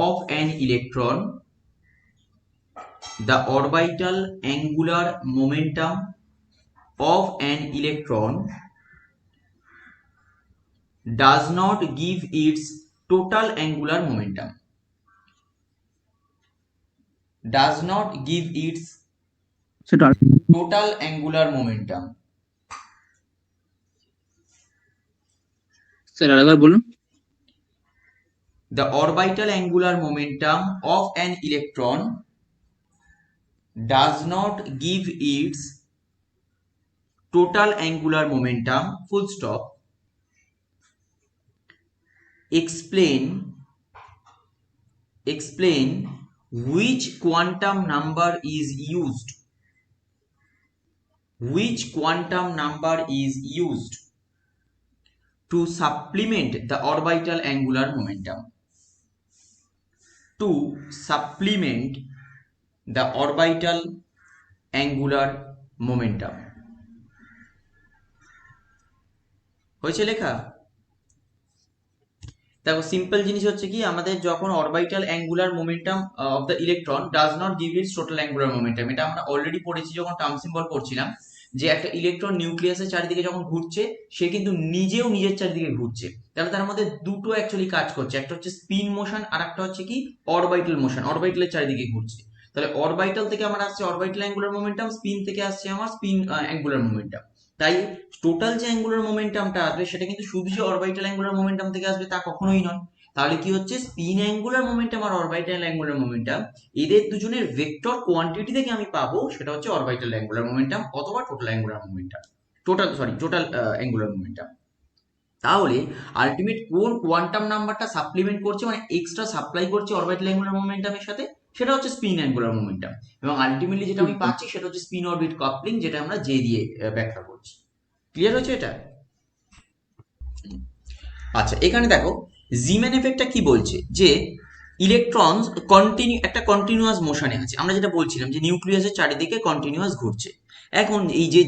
of an electron, the orbital angular momentum of an electron does not give its total angular momentum, does not give its সেটা total angular momentum. Sir আরেকবার বলুন। The orbital angular momentum of an electron does not give its total angular momentum, full stop. Explain which quantum number is used, which quantum number is used to supplement the orbital angular momentum, to supplement the orbital angular momentum. হয়েছে লেখা? দেখো simple জিনিস হচ্ছে কি, আমাদের যখন orbital angular momentum of the electron does not give it's total angular momentum, এটা আমরা অলরেডি পড়েছি যখন টার্ম সিম্বল করছিলাম, যে একটা ইলেকট্রন নিউক্লিয়াসের চারিদিকে যখন ঘুরছে সে কিন্তু নিজেও নিজের চারিদিকে ঘুরছে, তাহলে তার মধ্যে দুটো অ্যাকচুয়ালি কাজ করছে, একটা হচ্ছে স্পিন মোশন আর একটা হচ্ছে কি অরবিটাল মোশন, অরবিটালের চারিদিকে ঘুরছে। তাহলে অরবিটাল থেকে আমার আসছে অরবিটাল অ্যাঙ্গুলার মোমেন্টাম, স্পিন থেকে আসছে আমার স্পিন অ্যাঙ্গুলার মোমেন্টাম। তাই টোটাল যে অ্যাঙ্গুলার মোমেন্টামটা আসবে সেটা কিন্তু শুধু যে অরবিটাল অ্যাঙ্গুলার মোমেন্টাম থেকে আসবে তা কখনোই নয়। তাহলে কি হচ্ছে, স্পিন অ্যাঙ্গুলার মোমেন্টাম আর অরবিটাল অ্যাঙ্গুলার মোমেন্টাম এদের দুজনের ভেক্টর কোয়ান্টিটি থেকে আমি পাবো সেটা হচ্ছে অরবিটাল অ্যাঙ্গুলার মোমেন্টাম অথবা total angular momentum, total angular momentum. তাহলে আলটিমেট কোন কোয়ান্টাম নাম্বারটা সাপ্লিমেন্ট করছে, মানে এক্সট্রা সাপ্লাই করছে অরবিটাল অ্যাঙ্গুলার মোমেন্টামের সাথে, সেটা হচ্ছে স্পিন অ্যাঙ্গুলার মোমেন্টাম। এবং আলটিমেটলি যেটা আমি পাচ্ছি সেটা হচ্ছে স্পিন অরবিট কাপলিং, যেটা আমরা জে দিয়ে ব্যাখ্যা করছি। ক্লিয়ার হয়েছে এটা? আচ্ছা, এখানে দেখো জিম্যান এফেক্টটা কি বলছে, যে ইলেকট্রন একটা কন্টিনিউয়াস মোশনে আছে, আমরা যেটা বলছিলাম যে নিউক্লিয়াসের চারিদিকে কন্টিনিউয়াস ঘুরছে। এখন এই যে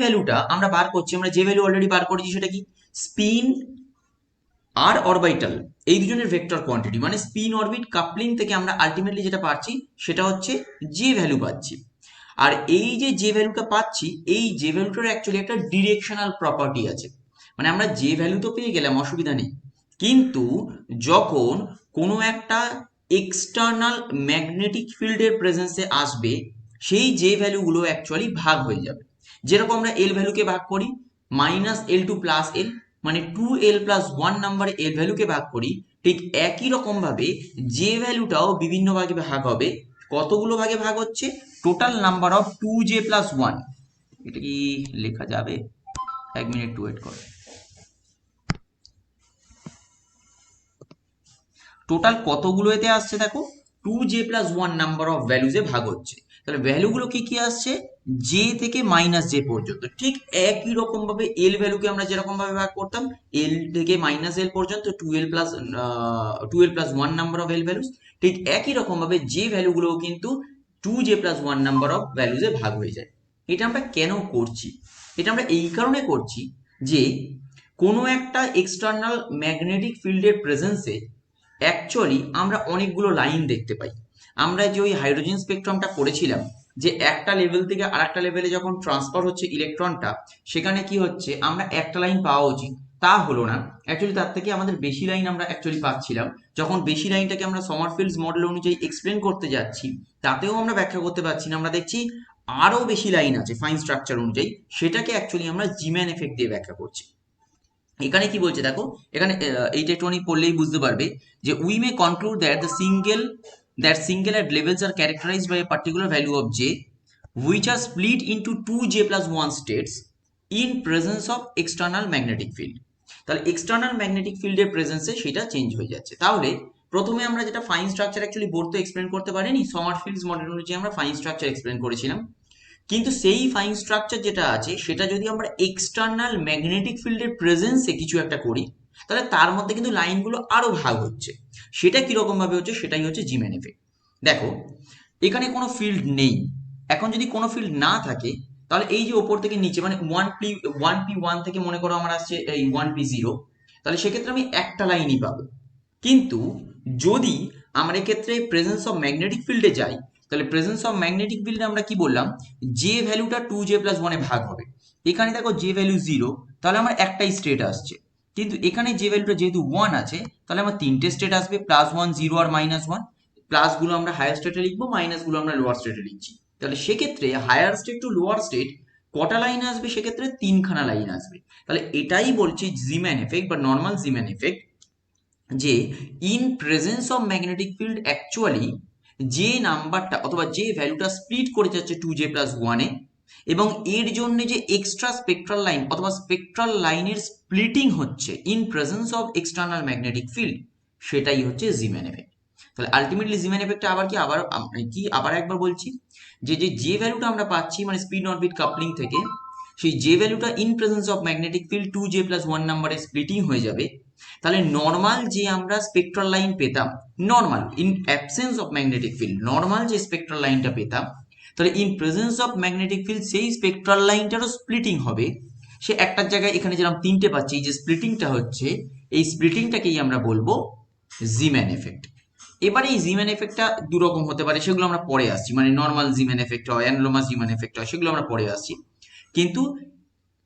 ভ্যালুটা আমরা বার করছি, আমরা যে ভ্যালু অলরেডি বার করেছি সেটা কি, স্পিন আর অরবিটাল এই দুজনের ভেক্টর কোয়ান্টিটি, মানে স্পিন অরবিট কাপলিং থেকে আমরা আলটিমেটলি যেটা পাচ্ছি সেটা হচ্ছে যে ভ্যালু পাচ্ছি। আর এই যে ভ্যালুটা পাচ্ছি, এই যে ভ্যালুটার অ্যাকচুয়ালি একটা ডিরেকশনাল প্রপার্টি আছে, মানে আমরা যে ভ্যালু তো পেয়ে গেলাম, অসুবিধা নেই, কিন্তু যখন কোনো একটা এক্সটার্নাল ম্যাগনেটিক ফিল্ডের প্রেজেন্সে আসবে সেই যে ভ্যালুগুলো অ্যাকচুয়ালি ভাগ হয়ে যাবে। যেরকম আমরা এল ভ্যালুকে ভাগ করি -L to +L, মানে 2L+1 নাম্বারে এল ভ্যালুকে ভাগ করি, ঠিক একই রকম ভাবে যে ভ্যালুটাও বিভিন্ন ভাগে ভাগ হবে। কতগুলো ভাগে ভাগ হচ্ছে, টোটাল নাম্বার অফ 2J+1। এটা কি লেখা যাবে? 1 মিনিট ওয়েট করো। টোটাল কতগুলো এতে আসছে দেখো, 2J+1 নাম্বার অফ ভ্যালুজে ভাগ হচ্ছে। তাহলে ভ্যালুগুলো কি কি আসছে, জে থেকে -J পর্যন্ত। ঠিক একই রকম ভাবে এল ভ্যালুকে আমরা যেরকম ভাবে ভাগ করতাম, এল থেকে -L পর্যন্ত 2L+1 number of L values, ঠিক একই রকম ভাবে যে ভ্যালুগুলো কিন্তু 2J+1 নাম্বার অফ ভ্যালুজে ভাগ হয়ে যায়। এটা আমরা কেন করছি, এটা আমরা এই কারণে করছি যে কোনো একটা এক্সটার্নাল ম্যাগনেটিক ফিল্ডের প্রেজেন্সে অ্যাকচুয়ালি আমরা অনেকগুলো লাইন দেখতে পাই। আমরা যে ওই হাইড্রোজেন স্পেকট্রামটা পড়েছিলাম, যে একটা লেভেল থেকে আরেকটা লেভেলে যখন ট্রান্সফার হচ্ছে ইলেকট্রনটা, সেখানে কি হচ্ছে, আমরা একটা লাইন পাওয়া উচিত, তা হলো না, অ্যাকচুয়ালি তার থেকে আমাদের বেশি লাইন আমরা অ্যাকচুয়ালি পাচ্ছিলাম। যখন বেশি লাইনটাকে আমরা সমারফিল্ডস মডেল অনুযায়ী এক্সপ্লেন করতে যাচ্ছি, তাতেও আমরা ব্যাখ্যা করতে পারছি না, আমরা দেখছি আরো বেশি লাইন আছে ফাইন স্ট্রাকচার অনুযায়ী, সেটাকে অ্যাকচুয়ালি আমরা জিম্যান এফেক্ট দিয়ে ব্যাখ্যা করছি। এখানে কি বলছে দেখো, এখানে এইটা একটুখানি পড়লেই বুঝতে পারবে যে we may conclude that single at levels are characterized by a particular value of J which are split into 2j+1 states in presence of external magnetic field। তাহলে এক্সটার্নাল ম্যাগনেটিক ফিল্ডের প্রেজেন্সে সেটা চেঞ্জ হয়ে যাচ্ছে। তাহলে প্রথমে আমরা যেটা ফাইন স্ট্রাকচার অ্যাকচুয়ালি বোর্ড তো এক্সপ্লেন করতে পারিনি, সমারফিল্ডস মডেল অনুযায়ী আমরা ফাইন স্ট্রাকচার এক্সপ্লেন করেছিলাম, কিন্তু সেই ফাইন স্ট্রাকচার যেটা আছে সেটা যদি আমরা এক্সটার্নাল ম্যাগনেটিক ফিল্ডের প্রেজেন্সে কিছু একটা করি, তাহলে তার মধ্যে কিন্তু লাইনগুলো আরো ভাগ হচ্ছে। সেটা কিরকম ভাবে হচ্ছে, সেটাই হচ্ছে জিম্যান এফেক্ট। দেখো এখানে কোনো ফিল্ড নেই, এখন যদি কোনো ফিল্ড না থাকে তাহলে এই যে ওপর থেকে নিচে মানে 1p1 থেকে মনে করো আমার আসছে এই 1p0, তাহলে সেক্ষেত্রে আমি একটা লাইনই পাবো। কিন্তু যদি আমরা এক্ষেত্রে প্রেজেন্স অফ ম্যাগনেটিক ফিল্ডে যাই, তাহলে প্রেজেন্স অফ ম্যাগনেটিক ফিল্ডে আমরা কি বললাম, যে ভ্যালুটা 2j+1 ভাগ হবে। এখানে দেখো যে ভ্যালু 0, তাহলে আমার একটাই স্টেট আসছে, কিন্তু এখানে যে ভ্যালুটা যেহেতু 1 আছে, তাহলে আমার তিনটে স্টেট আসবে, +1, 0 আর -1। প্লাসগুলো আমরা হায়ার স্টেটে লিখবো, মাইনাসগুলো আমরা লোয়ার স্টেটে লিখছি। তাহলে সেক্ষেত্রে higher state to lower state কটা লাইন আসবে, সেক্ষেত্রে 3খানা লাইন আসবে। তাহলে এটাই বলছি জিম্যান এফেক্ট বা নর্মাল জিম্যান এফেক্ট, যে in presence of magnetic field actually যে নাম্বারটা অথবা যে ভ্যালুটা স্প্লিট করে যাচ্ছে 2j+1 এবং এর জন্য যে এক্সট্রা স্পেকট্রাল লাইন অথবা স্পেকট্রাল লাইনের স্প্লিটিং হচ্ছে in presence of external magnetic field, সেটাই হচ্ছে জিম্যান এফেক্ট। তাহলে আলটিমেটলি জিম্যান এফেক্টটা আবার একবার বলছি, যে ভ্যালুটা আমরা পাচ্ছি মানে স্পিন অরবিট কাপলিং থেকে, সেই যে ভ্যালুটা in presence of magnetic field 2j+1 নাম্বারে স্প্লিটিং হয়ে যাবে, তাহলে নর্মাল যে আমরা স্পেকট্রাল লাইন পেতাম, normal in absence of magnetic field normal যে স্পেকট্রাল লাইনটা পেতাম, তাহলে in presence of magnetic field সেই স্পেকট্রাল লাইনটারও স্প্লিটিং হবে। সে একটার জায়গায় এখানে যেরকম তিনটে পাচ্ছি, যে স্প্লিটিংটা হচ্ছে, এই স্প্লিটিংটাকেই আমরা বলবো জিম্যান এফেক্ট। এবারে এই জিম্যান এফেক্টটা দুরকম হতে পারে, সেগুলো আমরা পরে আসছি, মানে নর্মাল জিম্যান এফেক্ট হয়, অ্যানলোমাস জিম্যান এফেক্ট হয়, সেগুলো আমরা পরে আসছি। কিন্তু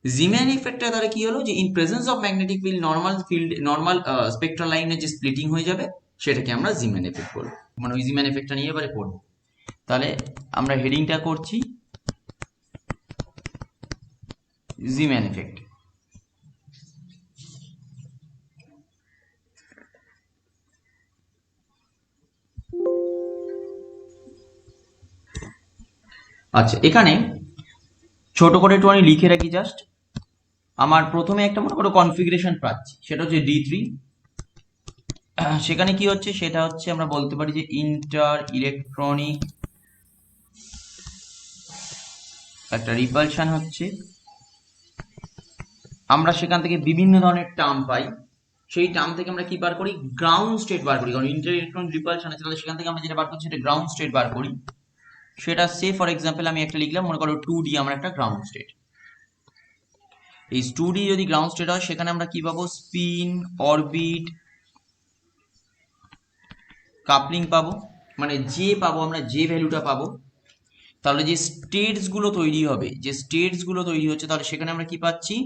জিম্যান এফেক্টটা তাহলে কি হলো, যে in presence of magnetic field normal spectral লাইনের যে স্প্লিটিং হয়ে যাবে, সেটাকে আমরা জিম্যান এফেক্ট বলবো। মানে ওই জিম্যান এফেক্টটা নিয়ে এবারে পড়বো। তাহলে আমরা হেডিংটা করছি জিম্যান এফেক্ট। আচ্ছা, এখানে ছোট করে একটু আমি লিখে রাখি জাস্ট। আমার প্রথমে একটা মনে করো কনফিগারেশন পাচ্ছি, সেটা হচ্ছে D3। সেখানে কি হচ্ছে, সেটা হচ্ছে আমরা বলতে পারি যে ইন্টার ইলেকট্রনিক একটা রিপালশন হচ্ছে। আমরা সেখান থেকে বিভিন্ন ধরনের টার্ম পাই, সেই টার্ম থেকে আমরা কি বার করি, গ্রাউন্ড স্টেট বার করি। কারণ ইন্টার ইলেকট্রনিক রিপালশন আছে, তাহলে সেখান থেকে আমরা যেটা বার করছি সেটা গ্রাউন্ড স্টেট বার করি। সেটা সে ফর এক্সাম্পল আমি একটা লিখলাম, মনে করো 2D আমার একটা গ্রাউন্ড স্টেট। এই 2D যদি গ্রাউন্ড স্টেট হয়, সেখানে আমরা কি পাবো, স্পিন অরবিট কাপলিং পাবো, মানে যে পাবো আমরা যে ভ্যালুটা পাবো। তাহলে যে স্টেটস গুলো তৈরি হবে, যে স্টেটস গুলো তৈরি হচ্ছে, তাহলে সেখানে আমরা কি পাচ্ছি,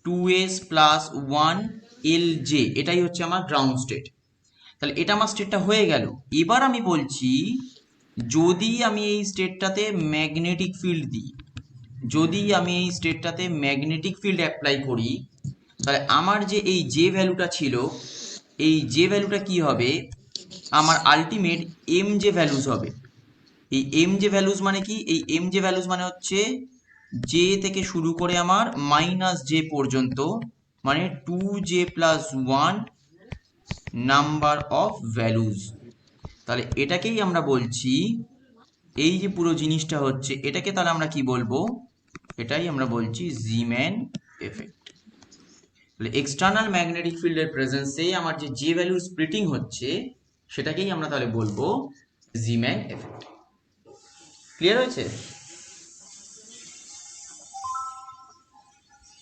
2s + 1lj, এটাই হচ্ছে আমার গ্রাউন্ড স্টেট। তাহলে এটা আমার স্টেটটা হয়ে গেল। এবার আমি বলছি, যদি আমি এই স্টেটটাতে ম্যাগনেটিক ফিল্ড দিই, যদি আমি এই স্টেটটাতে ম্যাগনেটিক ফিল্ড অ্যাপ্লাই করি, তাহলে আমার যে এই যে ভ্যালুটা ছিল, এই যে ভ্যালুটা কি হবে, আমার আলটিমেট এম যে ভ্যালুস হবে। এই এম যে ভ্যালুস মানে কি, এই এম যে ভ্যালুস মানে হচ্ছে জে থেকে শুরু করে আমার -j পর্যন্ত, মানে 2j+1 নাম্বার অফ ভ্যালুস। তাহলে এটাকেই আমরা বলছি, এই যে পুরো জিনিসটা হচ্ছে, এটাকে তাহলে আমরা কি বলবো, এটাই আমরা বলছি জিম্যান এফেক্ট। তাহলে এক্সটার্নাল ম্যাগনেটিক ফিল্ডের প্রেজেন্সে আমার যে ভ্যালু স্প্লিটিং হচ্ছে, সেটাকেই আমরা তাহলে বলবো জিম্যান এফেক্ট। ক্লিয়ার হয়েছে?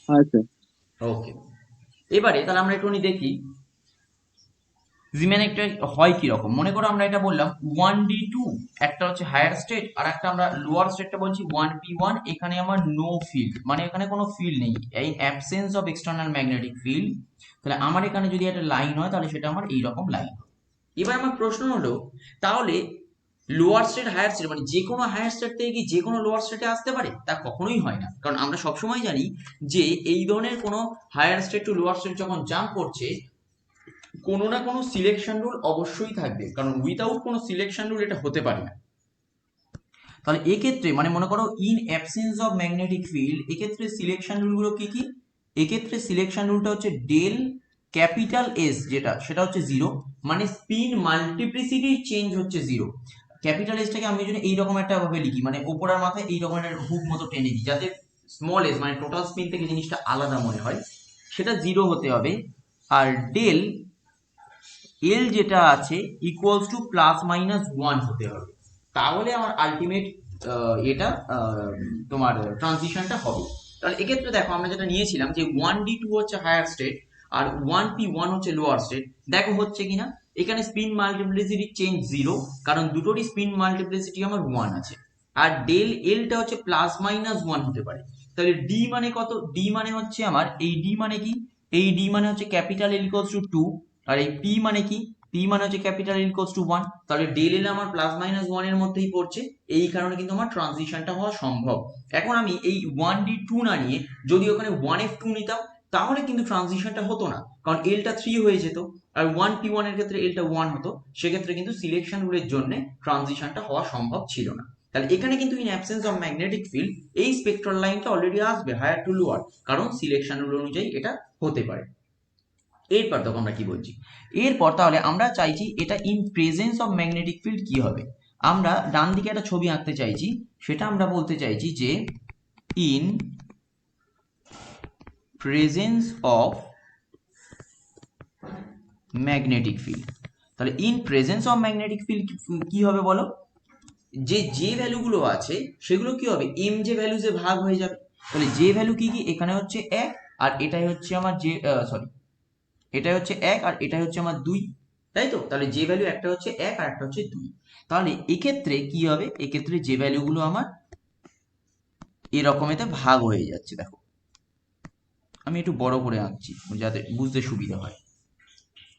আচ্ছা, ওকে, এবারে তাহলে আমরা একটুখানি দেখি জিম্যান একটা হয় কি রকম। মনে করো আমরা এটা বললাম 1D2, একটা হচ্ছে হায়ার স্টেট, আর একটা আমরা লোয়ার স্টেটটা বলছি 1P1। এখানে আমার নো ফিল্ড, মানে এখানে কোনো ফিল্ড নেই, এই absence of external magnetic field. তাহলে আমার এখানে যদি একটা লাইন হয়, তাহলে সেটা আমার এইরকম লাইন। এবার আমার প্রশ্ন হলো, তাহলে লোয়ার স্টেট হায়ার স্টেট মানে যে কোনো হায়ার স্টেট থেকে কি যে কোনো লোয়ার স্টেটে আসতে পারে? তা কখনোই হয় না। কারণ আমরা সবসময় জানি যে এই ধরনের কোনো higher state to lower state যখন জাম্প করছে, কোনো না কোনো সিলেকশন রুল অবশ্যই থাকবে, কারণ উইথাউট কোনো সিলেকশন রুল এটা হতে পারে না। তাহলে এক্ষেত্রে মানে মনে করো in absence of magnetic field, এক্ষেত্রে সিলেকশন রুলগুলো কি কি? এক্ষেত্রে সিলেকশন রুলটা হচ্ছে ডেল ক্যাপিটাল এস, যেটা সেটা হচ্ছে জিরো, মানে স্পিন মাল্টিপ্লিসিটি চেঞ্জ হচ্ছে জিরো। ক্যাপিটাল এসটাকে আমি যদি এইরকম একটা ভাবে লিখি, মানে ওপরের মাথায় এইরকম একটা হুক মতো টেনে দিই, যাতে স্মল এস মানে টোটাল স্পিন থেকে জিনিসটা আলাদা মনে হয়, সেটা জিরো হতে হবে। আর ডেল এল যেটা আছে equals to plus minus one হতে হবে, তাহলে আমার আলটিমেট এটা তোমার ট্রানজিশনটা হবে। তাহলে এক্ষেত্রে দেখো আমরা যেটা নিয়েছিলাম যে 1d2 হচ্ছে হায়ার স্টেট আর 1p1 হচ্ছে লোয়ার স্টেট, দেখো হচ্ছে কিনা। এখানে স্পিন মাল্টিপ্লিসিটি চেঞ্জ জিরো, কারণ দুটোরই স্পিন মাল্টিপ্লিসিটি আমার 1 আছে। আর ডেল এলটা হচ্ছে প্লাস মাইনাস 1 হতে পারে। তাহলে ডি মানে কত? ডি মানে হচ্ছে আমার এই ডি মানে কি? এই ডি মানে হচ্ছে ক্যাপিটাল এল ইকুয়ালস টু 2, আর এই পি মানে কি? পি মানে হচ্ছে ক্যাপিটাল এল ইকুয়ালস টু 1। তাহলে ডেল এল আমার প্লাস মাইনাস 1 এর মধ্যেই পড়ছে, এই কারণে কিন্তু আমার ট্রানজিশনটা হওয়া সম্ভব। এখন আমি এই 1d2 না নিয়ে যদি ওখানে 1f2 নিতাম, তাহলে কিন্তু ট্রানজিশনটা হতো না, কারণ এলটা 3 হয়ে যেত, আর 1p1 এর ক্ষেত্রে এলটা 1 হতো, সেক্ষেত্রে কিন্তু সিলেকশন রুলের জন্য ট্রানজিশনটা হওয়া সম্ভব ছিল না। তাহলে এখানে কিন্তু in absence of magnetic field এই স্পেকট্রাল লাইনটা অলরেডি আসবে হায়ার টু লোয়ার, কারণ সিলেকশন রুল অনুযায়ী এটা হতে পারে। এরপর দেখো আমরা কি বলছি, এরপর তাহলে আমরা চাইছি এটা in presence of magnetic field কি হবে। আমরা ডান দিকে একটা ছবি আঁকতে চাইছি, সেটা আমরা বলতে চাইছি যে in presence of magnetic field. তাহলে in presence of magnetic field কি হবে বলো? যে ভ্যালুগুলো আছে সেগুলো কি হবে, এম যে ভ্যালুজে ভাগ হয়ে যাবে। তাহলে যে ভ্যালু কি কি, এখানে হচ্ছে 1 আর এটাই হচ্ছে আমার যে সরি এটাই হচ্ছে 1 আর এটাই হচ্ছে আমার 2, তাই তো? তাহলে যে ভ্যালু একটা হচ্ছে 1 আর একটা হচ্ছে 2। তাহলে এক্ষেত্রে কি হবে, এক্ষেত্রে যে ভ্যালুগুলো আমার এরকমেতে ভাগ হয়ে যাচ্ছে, দেখো আমি একটু বড় করে আঁকছি যাতে বুঝতে সুবিধা হয়।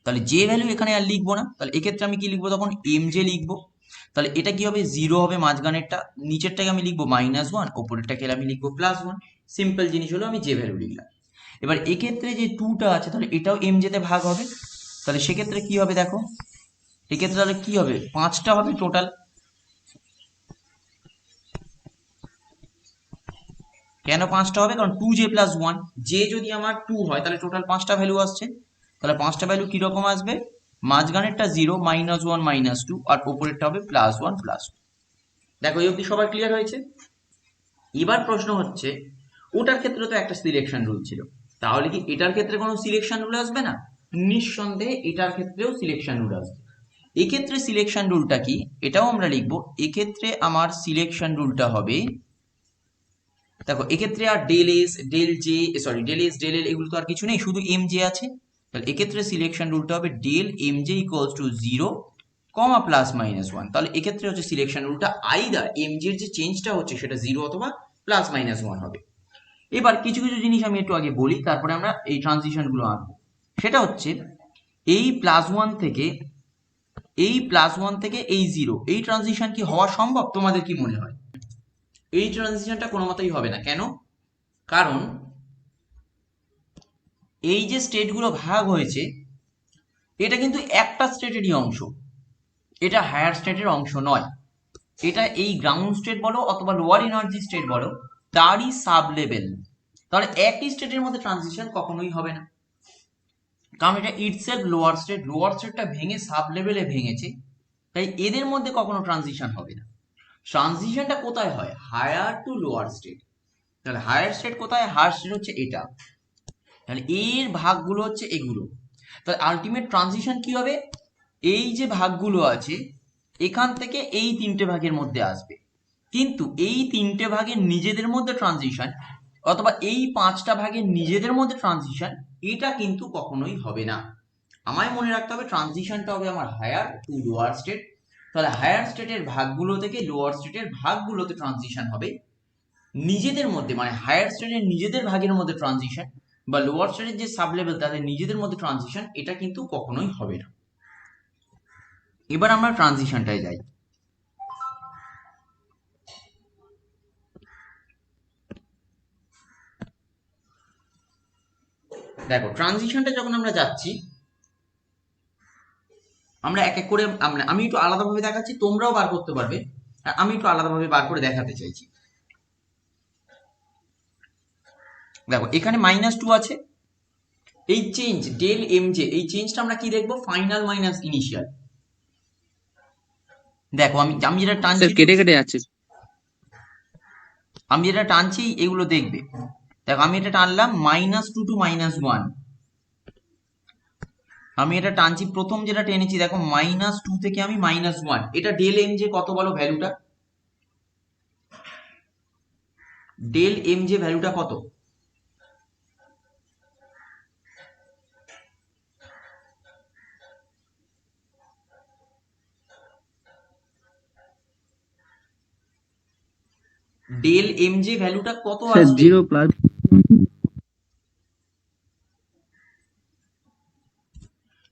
তাহলে যে ভ্যালু এখানে আর লিখবো না, তাহলে এক্ষেত্রে আমি কি লিখবো, তখন এম জে লিখবো। তাহলে এটা কি হবে, জিরো হবে মাঝখানেরটা, নিচেরটাকে আমি লিখবো -1, ওপরেরটাকে আমি লিখবো +1। সিম্পল জিনিস হলো আমি যে ভ্যালু লিখলাম। এবার এক্ষেত্রে যে 2টা আছে, তাহলে এটাও এম জেতে ভাগ হবে। তাহলে সেক্ষেত্রে কি হবে দেখো, এক্ষেত্রে তাহলে কি হবে, 5টা হবে টোটাল। কেন 5টা হবে, কারণ 2j + 1, জে যদি আমার 2 হয় তাহলে টোটাল 5টা ভ্যালু আসছে। তাহলে 5টা ভ্যালু কিরকম আসবে, মাঝখানেরটা 0, -1 -2, আর উপরেরটা হবে +1 +2। দেখো এই অবধি সবার ক্লিয়ার হয়েছে? এবার প্রশ্ন হচ্ছে, ওটার ক্ষেত্রে তো একটা সিলেকশন রুল ছিল, তাহলে কি এটার ক্ষেত্রে কোনো সিলেকশন রুল আসবে না? নিঃসন্দেহে এটার ক্ষেত্রেও সিলেকশন রুল আসবে। এক্ষেত্রে সিলেকশন রুলটা কি, এটাও আমরা লিখবো। এক্ষেত্রে আমার সিলেকশন রুলটা হবে, দেখো এক্ষেত্রে আর del S del J sorry del S del L এগুলো তো আর কিছু নেই, শুধু এম জে আছে। তাহলে এক্ষেত্রে সিলেকশন রুলটা হবে del M J equals to 0, +-1। তাহলে এক্ষেত্রে হচ্ছে সিলেকশন রুলটা আইদার এম জে এর যে চেঞ্জটা হচ্ছে সেটা 0 অথবা +-1 হবে। এবার কিছু কিছু জিনিস আমি একটু আগে বলি, তারপরে আমরা এই ট্রানজিশন গুলো আঁকবো। সেটা হচ্ছে এই +1 থেকে এই 0, এই ট্রানজিশন কি হওয়া সম্ভব? তোমাদের কি মনে হয়? এই ট্রানজিশনটা কোনো মতেই হবে না। কেন? কারণ এই যে স্টেটগুলো ভাগ হয়েছে, এটা কিন্তু একটা স্টেটেরই অংশ, এটা হায়ার স্টেটের অংশ নয়। এটা এই গ্রাউন্ড স্টেট বলো অথবা লোয়ার এনার্জি স্টেট বলো, তারই সাব লেভেল। তাহলে একই স্টেটের মধ্যে ট্রানজিশন কখনোই হবে না, কারণ এটা ইটসেলফ লোয়ার স্টেট, লোয়ার স্টেটটা ভেঙে সাব লেভেলে ভেঙেছে, তাই এদের মধ্যে কখনো ট্রানজিশন হবে না। ট্রানজিশনটা কোথায় হয়, হায়ার টু লোয়ার স্টেট। তাহলে হায়ার স্টেট কোথায়, হায়ার স্টেট হচ্ছে এটা, তাহলে এর ভাগগুলো হচ্ছে এগুলো। তাহলে আলটিমেট ট্রানজিশন কি হবে, এই যে ভাগগুলো আছে এখান থেকে এই 3টে ভাগের মধ্যে আসবে, কিন্তু এই 3টে ভাগের নিজেদের মধ্যে ট্রানজিশন অথবা এই 5টা ভাগের নিজেদের মধ্যে ট্রানজিশন, এটা কিন্তু কখনোই হবে না। আমায় মনে রাখতে হবে ট্রানজিশনটা হবে আমার হায়ার টু লোয়ার স্টেট। তাহলে হায়ার স্টেটের ভাগগুলো থেকে লোয়ার স্টেটের ভাগগুলোতে ট্রানজিশন হবে, নিজেদের মধ্যে মানে হায়ার স্টেটের নিজেদের ভাগের মধ্যে ট্রানজিশন বা লোয়ার স্টেটের যে সাব লেভেল তাদের নিজেদের মধ্যে ট্রানজিশন, এটা কিন্তু কখনোই হবে না। এবার আমরা ট্রানজিশনটায় যাই। দেখো ট্রানজিশনটা যখন আমরা যাচ্ছি, আমরা এক এক করে আমি একটু আলাদাভাবে দেখাচ্ছি, তোমরাও বার করতে পারবে। আর আমি একটু আলাদাভাবে বার করে দেখাতে চাইছি। দেখো এখানে -2 আছে, এই চেঞ্জ ডেল এম জে, এই চেঞ্জটা আমরা কি দেখবো, ফাইনাল মাইনাস ইনিশিয়াল। দেখো আমি আমি যেটা স্যার টানছি, কেটে কেটে যাচ্ছে। আমি যেটা টানছি এগুলো দেখবে। দেখো আমি এটা টানলাম -2 টু -1, আমি এটা টানছি, প্রথম যেটা টেনেছি দেখো -2 থেকে আমি -1, এটা ডেল এম জে কত বলো ভ্যালুটা, ডেল এম জে ভ্যালুটা কত? ডেল এম জে ভ্যালুটা কত স্যার আসবে? 0 প্লাস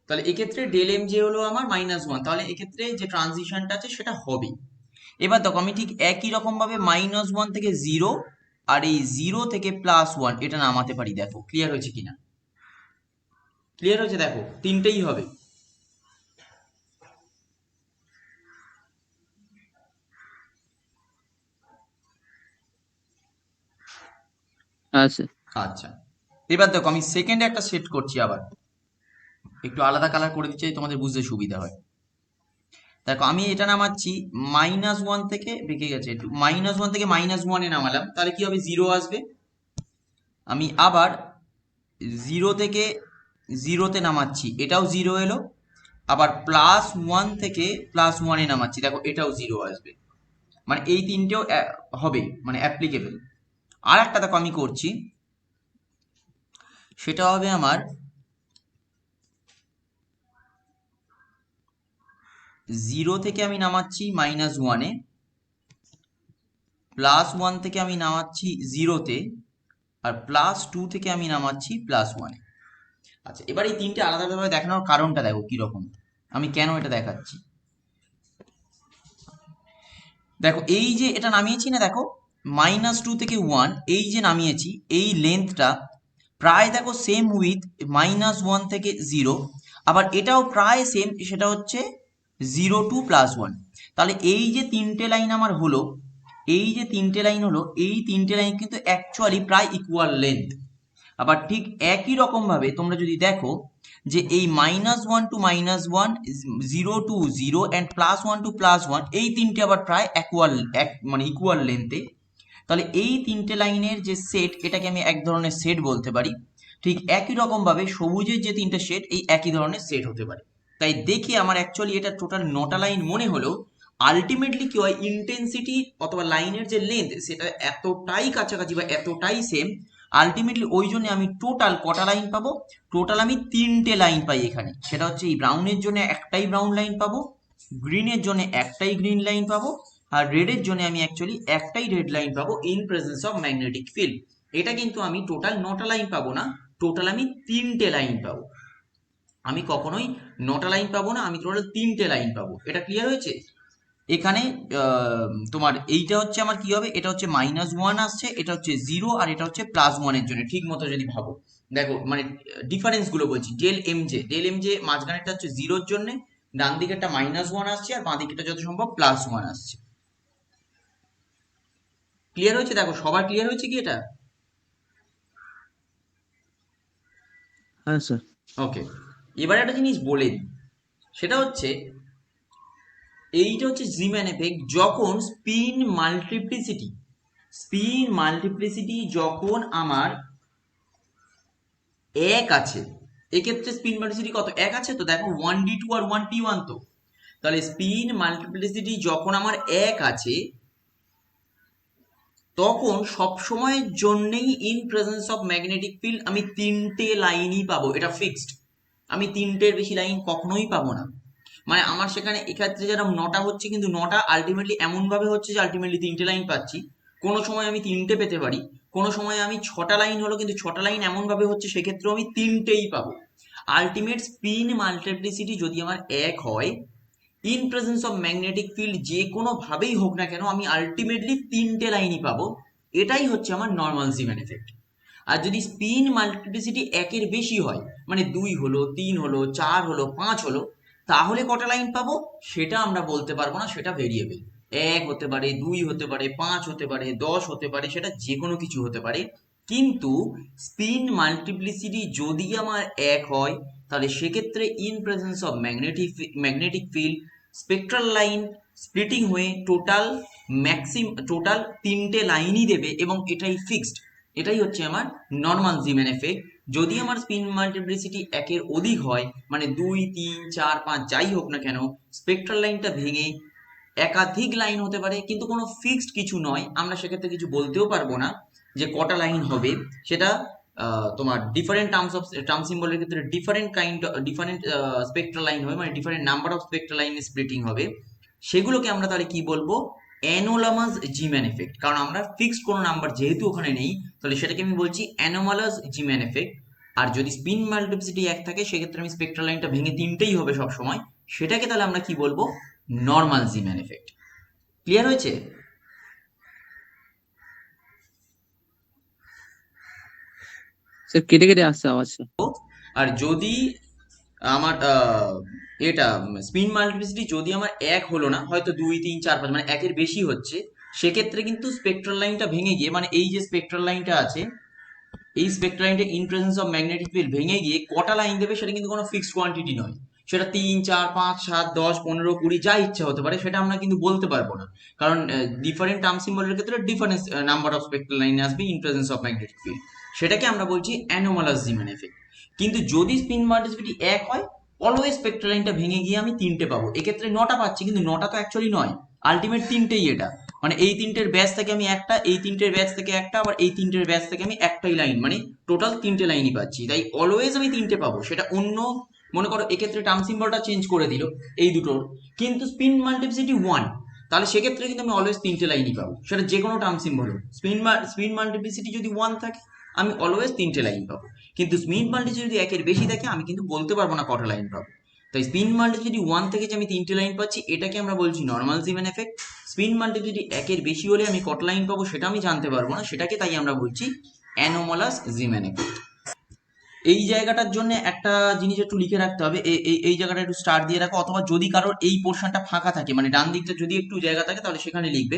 তাহলে এক্ষেত্রে ডেল এম জে হলো আমার -1, তাহলে এক্ষেত্রে যে ট্রানজিশনটা আছে সেটা হবে। এবার দেখো আমি ঠিক একই রকম ভাবে -1 থেকে 0 আর এই 0 থেকে +1 এটা নামাতে পারি। দেখো ক্লিয়ার হয়েছে কিনা, ক্লিয়ার হয়েছে, দেখো তিনটেই হবে। আচ্ছা আচ্ছা, এবার দেখো আমি সেকেন্ডে একটা সেট করছি, আবার একটু আলাদা কালার করে দিচ্ছি তোমাদের বুঝতে সুবিধা হয়। দেখো আমি এটা নামাচ্ছি -1 থেকে, বেঁকে গেছে একটু, -1 থেকে -1 এ নামালাম, তাহলে কি হবে, 0 আসবে। আমি আবার 0 থেকে 0-তে নামাচ্ছি, এটাও 0 এলো। আবার +1 থেকে +1 এ নামাচ্ছি, দেখো এটাও 0 আসবে। মানে এই তিনটেও হবে, মানে অ্যাপ্লিকেবল। আর একটা দেখো আমি করছি, সেটা হবে আমার 0 থেকে আমি নামাচ্ছি -1 এ, +1 থেকে আমি নামাচ্ছি 0-তে, আর +2 থেকে আমি নামাচ্ছি +1 এ। আচ্ছা, এবার এই তিনটে আলাদাভাবে দেখানোর কারণটা দেখো কিরকম, আমি কেন এটা দেখাচ্ছি। দেখো এই যে এটা নামিয়েছি না, দেখো -2 থেকে 1 এই যে নামিয়েছি, এই লেন্থটা প্রায় দেখো সেম উইথ -1 থেকে 0, আবার এটাও প্রায় সেম, সেটা হচ্ছে 0 টু +1। তাহলে এই যে তিনটে লাইন আমার হলো, এই যে তিনটে লাইন হলো, এই তিনটে লাইন কিন্তু অ্যাকচুয়ালি প্রায় ইকুয়াল লেন্থ। আবার ঠিক একই রকম ভাবে তোমরা যদি দেখো যে এই -1 টু -1, 0 টু 0 অ্যান্ড +1 টু +1, এই তিনটে আবার প্রায় মানে ইকুয়াল লেন্থে। তাহলে এই তিনটে লাইনের যে সেট, এটাকে আমি এক ধরনের সেট বলতে পারি। ঠিক একই রকম ভাবে সবুজের যে তিনটে সেট, এই একই ধরনের সেট হতে পারে। তাই দেখে আমার অ্যাকচুয়ালি এটা টোটাল 9টা লাইন মনে হলো, আলটিমেটলি কি হয়, ইন্টেন্সিটি অথবা লাইনের যে লেন্থ সেটা এতটাই কাছাকাছি বা এতটাই সেম, আলটিমেটলি ওই জন্য আমি টোটাল কটা লাইন পাবো, টোটাল আমি তিনটে লাইন পাই এখানে। সেটা হচ্ছে এই ব্রাউনের জন্য একটাই ব্রাউন লাইন পাবো, গ্রিনের জন্য একটাই গ্রিন লাইন পাবো, আর রেডের জন্য আমি অ্যাকচুয়ালি একটাই রেড লাইন পাবো in presence of magnetic field. এটা কিন্তু আমি টোটাল 9টা লাইন পাবো না, টোটাল আমি তিনটে লাইন পাবো। আমি কখনোই 9টা লাইন পাবো না, আমি টোটাল তিনটে লাইন পাবো। এটা ক্লিয়ার হয়েছে? এখানে তোমার এইটা হচ্ছে আমার কি হবে, এটা হচ্ছে -1 আসছে, এটা হচ্ছে 0, আর এটা হচ্ছে +1 এর জন্য, ঠিক মতো যদি ভাবো। দেখো মানে ডিফারেন্স গুলো বলছি, ডেল এম জে মাঝখানেরটা হচ্ছে 0-র জন্য, ডান দিকেরটা -1 আসছে, আর বাঁ দিকেরটা যত সম্ভব +1 আসছে। ক্লিয়ার হয়েছে? দেখো সবার ক্লিয়ার হয়েছে কি এটা? হ্যাঁ স্যার। ওকে, এবার একটা জিনিস বলে দিই, সেটা হচ্ছে এইটা হচ্ছে জিম্যান এফেক্ট, যখন স্পিন মাল্টিপ্লিসিটি যখন আমার 1 আছে, এক্ষেত্রে স্পিন মাল্টিপ্লিসিটি কত, 1 আছে তো, দেখো 1d2 আর 1p1 তো। তাহলে স্পিন মাল্টিপ্লিসিটি যখন আমার 1 আছে, তখন সব সময়ের জন্যই in presence of magnetic field আমি তিনটে লাইনই পাবো, এটা ফিক্সড। আমি তিনটের বেশি লাইন কখনোই পাবো না। মানে আমার সেখানে এক্ষেত্রে যেরকম 9টা হচ্ছে, কিন্তু 9টা আলটিমেটলি এমন ভাবে হচ্ছে যে আলটিমেটলি তিনটে লাইন পাচ্ছি। কোনো সময় আমি তিনটে পেতে পারি, কোনো সময় আমি 6টা লাইন হলো, কিন্তু 6টা লাইন এমন ভাবে হচ্ছে সেক্ষেত্রেও আমি তিনটেই পাবো। আলটিমেট স্পিন মাল্টিপ্লিসিটি যদি আমার 1 হয়, in presence of magnetic field যে কোনো ভাবেই হোক না কেন, আমি আলটিমেটলি তিনটে লাইনই পাবো। এটাই হচ্ছে আমার নর্মাল জিম্যান এফেক্ট। আর যদি স্পিন মাল্টিপ্লিসিটি 1-এর বেশি হয়, মানে 2 হলো, 3 হলো, 4 হলো, 5 হলো, তাহলে কটা লাইন পাবো সেটা আমরা বলতে পারবো না, সেটা ভেরিয়েবল। 1 হতে পারে, 2 হতে পারে, 5 হতে পারে, 10 হতে পারে, সেটা যে কোনো কিছু হতে পারে। কিন্তু স্পিন মাল্টিপ্লিসিটি যদি আমার 1 হয়, তাহলে সেক্ষেত্রে in presence of magnetic field spectral line splitting হয়ে টোটাল 3টে লাইনই দেবে, এবং এটাই ফিক্সড। এটাই হচ্ছে আমার নর্মাল জিম্যান এফেক্ট। যদি আমার স্পিন মাল্টিপ্লিসিটি 1-এর অধিক হয়, মানে 2, 3, 4, 5 যাই হোক না কেন, স্পেকট্রাল লাইনটা ভেঙে একাধিক লাইন হতে পারে, কিন্তু কোনো ফিক্সড কিছু নয়। আমরা সেক্ষেত্রে কিছু বলতেও পারবো না যে কটা লাইন হবে। সেটা তোমার ডিফারেন্ট টার্ম সিম্বলের ক্ষেত্রে ডিফারেন্ট স্পেকট্রাল লাইন হবে, মানে different number of spectral line splitting হবে। সেগুলোকে আমরা তাহলে কি বলবো? Anomalous জিম্যান effect. কারণ আমরা ফিক্সড কোনো নাম্বার যেহেতু ওখানে নেই, তাহলে সেটাকে আমি বলছি অ্যানোমালাস জিম্যান এফেক্ট। আর যদি স্পিন মাল্টিপ্লিসিটি 1 থাকে, সেক্ষেত্রে আমি স্পেকট্রাল লাইনটা ভেঙে 3টেই হবে সব সময়, সেটাকে তাহলে আমরা কি বলবো? Normal Zeeman effect. ক্লিয়ার হয়েছে? স্যার কেটে কেটে আসছে আওয়াজটা। আর যদি আমার এটা স্পিন মাল্টিপ্লিসিটি যদি আমার 1 হলো না, হয়তো 2, 3, 4, 5 মানে 1-এর বেশি হচ্ছে, সেক্ষেত্রে কিন্তু স্পেকট্রাল লাইনটা ভেঙে গিয়ে, মানে এই যে স্পেকট্রাল লাইনটা আছে, এই স্পেকট্রাল লাইনটা in presence of magnetic field ভেঙে গিয়ে কটা লাইন দেবে সেটা কিন্তু কোনো ফিক্সড কোয়ান্টিটি নয়। সেটা 3, 4, 5, 7, 10, 15, 20 যা ইচ্ছা হতে পারে, সেটা আমরা কিন্তু বলতে পারবো না। কারণ ডিফারেন্ট টার্ম সিম্বলের ক্ষেত্রে different number of spectral line আসবে in presence of magnetic field. সেটাকে আমরা বলছি অ্যানোমালাস জিম্যান এফেক্ট। কিন্তু যদি স্পিন মাল্টিপ্লিসিটি 1 হয়, অলওয়েজ স্পেকট্রাল লাইনটা ভেঙে গিয়ে আমি 3টে পাবো। এক্ষেত্রে 9টা পাচ্ছি, কিন্তু 9টা তো অ্যাকচুয়ালি নয়, আলটিমেট 3টেই এটা। মানে এই 3টের ব্যাচ থেকে আমি একটা, এই 3টের ব্যাচ থেকে একটা, আবার এই 3টের ব্যাচ থেকে আমি একটাই লাইন, মানে টোটাল 3টে লাইনই পাচ্ছি। তাই অলওয়েজ আমি 3টে পাবো। সেটা অন্য, মনে করো এক্ষেত্রে টার্ম সিম্বলটা চেঞ্জ করে দিল এই দুটোর, কিন্তু স্পিন মাল্টিপ্লিসিটি 1, তাহলে সেক্ষেত্রে কিন্তু আমি অলওয়েজ 3টে লাইনই পাবো, সেটা যে কোনো টার্ম সিম্বল হোক। স্পিন মাল্টিপ্লিসিটি যদি 1 থাকে, আমি অলওয়েজ 3টে লাইন পাবো। কিন্তু স্পিন মাল্টিপ্লিসিটি যদি 1-এর বেশি থাকে, আমি কিন্তু বলতে পারবো না কটা লাইন পাবো। তাই স্পিন মাল্টিপ্লিসিটি 1 থেকে যে আমি 3টে লাইন পাচ্ছি, এটাকে আমরা বলছি normal Zeeman effect. Spin multiplicity 1-এর বেশি হলে আমি কত লাইন পাবো সেটা আমি জানতে পারবো না, সেটাকে তাই আমরা বলছি অ্যানোমালাস জিম্যান এফেক্ট। এই জায়গাটার জন্য একটা জিনিস একটু লিখে রাখতে হবে, এই জায়গাটা একটু স্টার দিয়ে রাখো, অথবা যদি কারোর এই পোর্শনটা ফাঁকা থাকে, মানে ডান দিকটা যদি একটু জায়গা থাকে, তাহলে সেখানে লিখবে।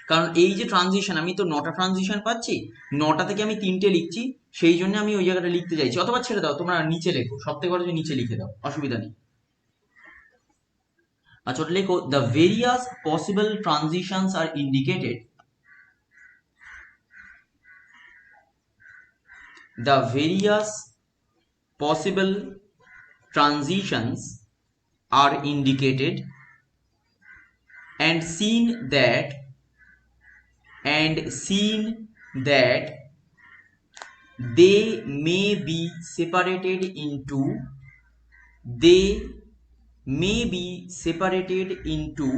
কারণ এই যে ট্রানজিশন, আমি তো 9টা ট্রানজিশন পাচ্ছি, 9টা থেকে আমি 3টে লিখছি, সেই জন্য আমি ওই জায়গাটা লিখতে চাইছি। অথবা ছেড়ে দাও, তোমরা নিচে লেখো, সব থেকে বড় যে নিচে লিখে দাও, অসুবিধা নেই। আচ্ছা, ওটা লেখো, the various possible transitions are indicated, the various possible transitions are indicated and seen that they may be separated into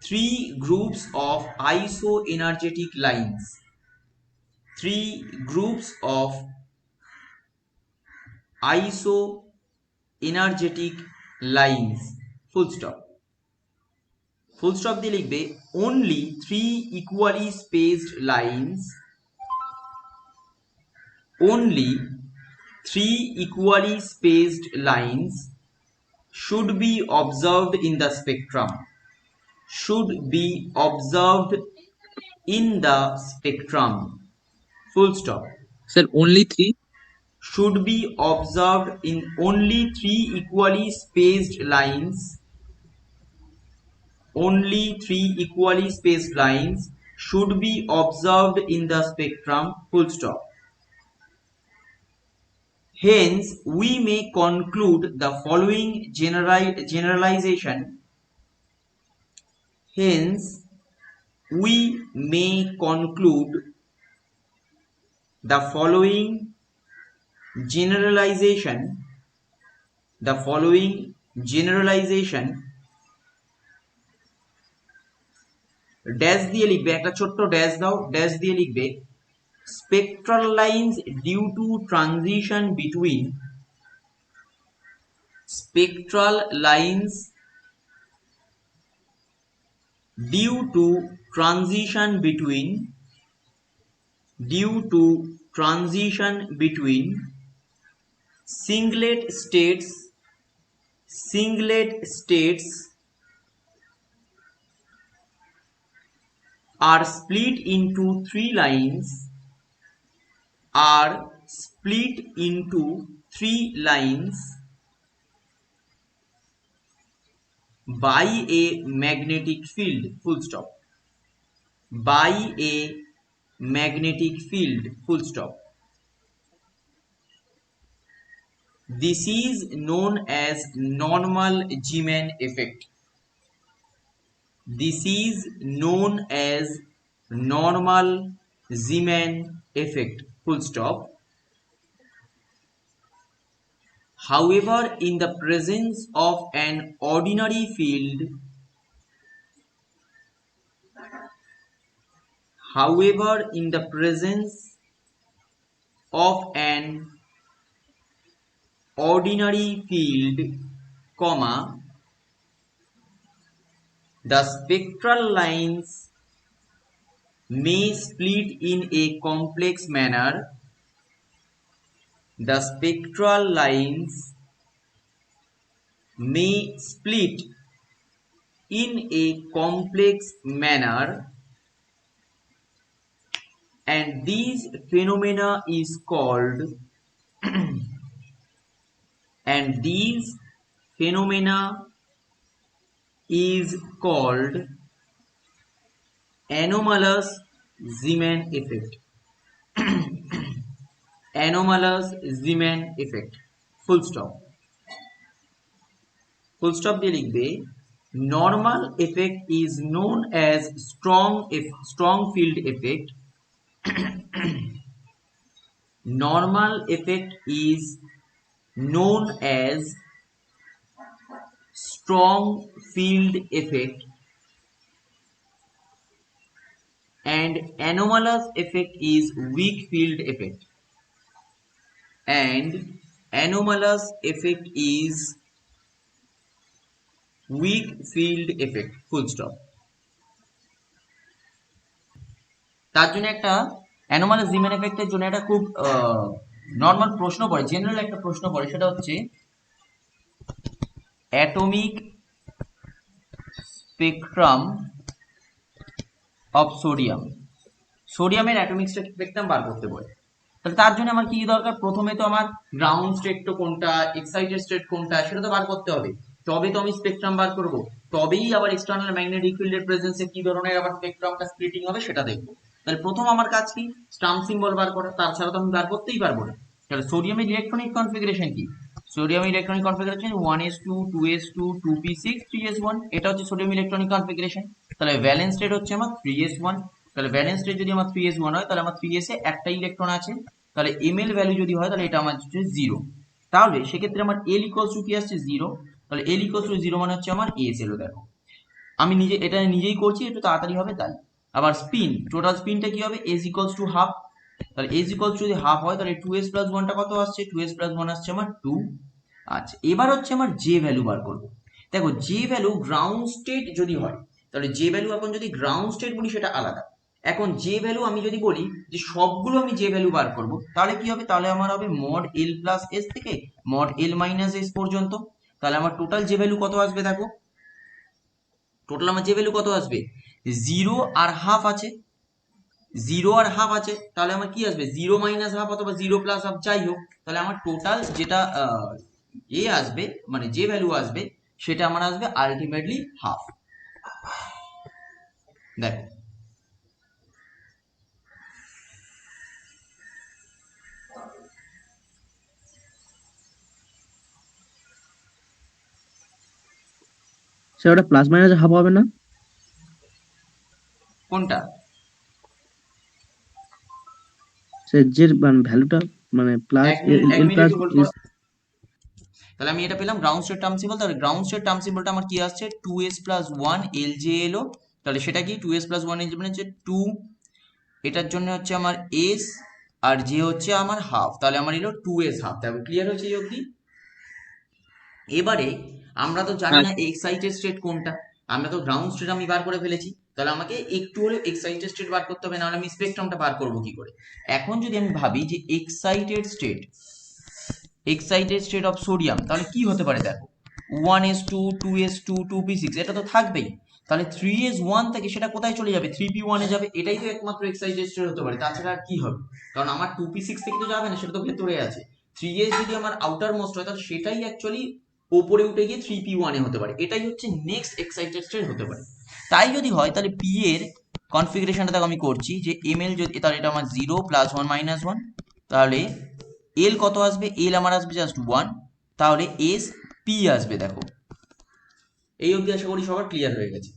3 groups of isoenergetic lines. 3 groups of isoenergetic lines. Full stop. Full stop দিয়ে লিখবে, only 3 equally spaced lines, only 3 equally spaced lines should be observed in the spectrum. Should be observed in the spectrum. Full stop. Sir only 3? Should be observed in only 3 equally spaced lines. Only 3 equally spaced lines should be observed in the spectrum. Full stop. Hence, we may conclude the following generalization. Hence, we may conclude the following generalization dash দিয়ে লিখবে, একটা ছোট্ট dash দাও, dash দিয়ে লিখবে, spectral lines due to transition between spectral lines due to transition between singlet states are split into three lines by a magnetic field, full stop, by a magnetic field, full stop. This is known as normal Zeeman effect. This is known as normal Zeeman effect, full stop. However, in the presence of an ordinary field, however, in the presence of an ordinary field, comma, the spectral lines may split in a complex manner. The spectral lines may split in a complex manner, and these phenomena is called and these phenomena is called anomalous Zeeman effect. Anomalous Zeeman effect, full stop. Full stop দিয়ে লিখবে normal effect is known as strong field effect. Normal effect is known as strong field effect, and anomalous effect is weak field effect. And anomalous effect is weak field effect, full stop. তার জন্য একটা anomalous Jimin এফেক্টের জন্য একটা খুব normal প্রশ্ন পড়ে, general একটা প্রশ্ন পড়ে, সেটা হচ্ছে অ্যাটমিক স্পেকট্রাম অফ সোডিয়াম। সোডিয়ামের অ্যাটমিক স্পেকট্রাম বার করতে বলে। তাহলে তার জন্য আমার কি দরকার? প্রথমে তো আমার গ্রাউন্ড স্টেট তো কোনটা, এক্সাইটেড স্টেট কোনটা, সেটা তো বার করতে হবে। তবে তো আমি স্পেকট্রাম বার করব, তবেই আবার এক্সটার্নাল ম্যাগনেটিক ফিল্ডের প্রেজেন্সে কি ধরনের আবার স্পেকট্রামটা স্প্লিটিং হবে সেটা দেখবো। তাহলে প্রথম আমার কাজ কি? স্টাম্প সিম্বল বার করা, তাছাড়া তো আমি বার করতেই পারবো না। তাহলে সোডিয়ামের ইলেকট্রনিক কনফিগারেশন কি? সোডিয়ামের electronic configuration 1s2 2s2 2p6 3s1, এটা হচ্ছে সোডিয়াম ইলেকট্রনিক কনফিগারেশন। তাহলে ভ্যালেন্স স্টেট হচ্ছে আমার 3s1। তাহলে ভ্যালেন্স স্টেট যদি আমার 3s1 হয়, তাহলে আমার 3s এ একটা ইলেকট্রন আছে, তাহলে ml ভ্যালু যদি হয় তাহলে এটা আমার হচ্ছে 0। তাহলে সেক্ষেত্রে আমার l ইকুয়ালস টু কি আসছে? 0। তাহলে l ইকুয়ালস টু 0 মানে হচ্ছে আমার s এলো। দেখো আমি এটা নিজেই করছি, একটু তাড়াতাড়ি হবে তাই। আবার স্পিন, টোটাল স্পিনটা কি হবে? s equals to half. তাহলে s ইকুয়ালস টু যদি হাফ হয় তাহলে 2s প্লাস 1টা কত আসছে? 2s প্লাস 1 আসছে আমার 2। আচ্ছা, এবার হচ্ছে আমার যে ভ্যালু বার করবো। দেখো যে ভ্যালু গ্রাউন্ড স্টেট যদি হয়, তাহলে যে ভ্যালু এখন যদি গ্রাউন্ড স্টেট বলি সেটা আলাদা। এখন যে ভ্যালু আমি যদি বলি যে সবগুলো আমি যে ভ্যালু বার করব, তাহলে কি হবে? তাহলে আমার হবে মড এল প্লাস এস থেকে মড এল মাইনাস এস পর্যন্ত। তাহলে আমার টোটাল যে ভ্যালু কত আসবে? দেখো টোটাল আমার যে ভ্যালু কত আসবে? 0 আর হাফ আছে, 0 আর হাফ আছে, তাহলে আমার কি আসবে? 0 মাইনাস হাফ অথবা 0 প্লাস হাফ, যাই হোক। তাহলে আমার টোটাল যেটা আসবে, মানে যে ভ্যালু আসবে সেটা আমার আসবে আলটিমেটলি হাফ। দেখো ওটা প্লাস মাইনাস হাফ হবে না? কোনটা? যে ভ্যালুটা মানে প্লাস এল প্লাস। তাহলে আমি এটা পেলাম গ্রাউন্ড স্টেট টার্ম সিম্বল। তাহলে গ্রাউন্ড স্টেট টার্ম সিম্বলটা আমার কি আসছে? 2s প্লাস 1 এল জে এলো। তাহলে সেটা কি? 2s প্লাস 1 এল জে মানে হচ্ছে 2, এটার জন্য হচ্ছে আমার s, আর যে হচ্ছে আমার হাফ, তাহলে আমার এলো 2s হাফ। তাহলে ক্লিয়ার হচ্ছে এই অবধি? এবারে আমরা তো জানি না এক্সাইটেড স্টেট কোনটা, আমরা তো গ্রাউন্ড স্টেট আমি বার করে ফেলেছি, তাহলে আমাকে একটু হলে এক্সাইটেড স্টেট বার করতে হবে, নাহলে আমি স্পেকট্রামটা বার করবো কি করে? এখন যদি আমি ভাবি যে এক্সাইটেড স্টেট অফ সোডিয়াম, তাহলে কি হতে পারে? দেখো 1s2 2s2 2p6 এটা তো থাকবেই। তাহলে 3s1 থেকে সেটা কোথায় চলে যাবে, 3p1 এ যাবে। এটাই তো একমাত্র এক্সাইটেড স্টেট হতে পারে, তাছাড়া আর কি হবে? কারণ আমার 2p6 থেকে তো যাবে না, সেটা তো ভেতরে আছে। 3s যদি আমার আউটার মোস্ট হয় তাহলে সেটাই অ্যাকচুয়ালি ওপরে উঠে গিয়ে 3p1 এ হতে পারে। এটাই হচ্ছে নেক্সট এক্সাইটেড স্টেট হতে পারে। তাই যদি হয় তাহলে p এর কনফিগারেশনটা দেখো আমি করছি যে ml যদি, তাহলে এটা আমার 0 + 1 - 1, তাহলে l কত আসবে, l আমার আসবে জাস্ট 1, তাহলে s p আসবে। দেখো এই অবধি আশা করি সবার ক্লিয়ার হয়ে গেছে।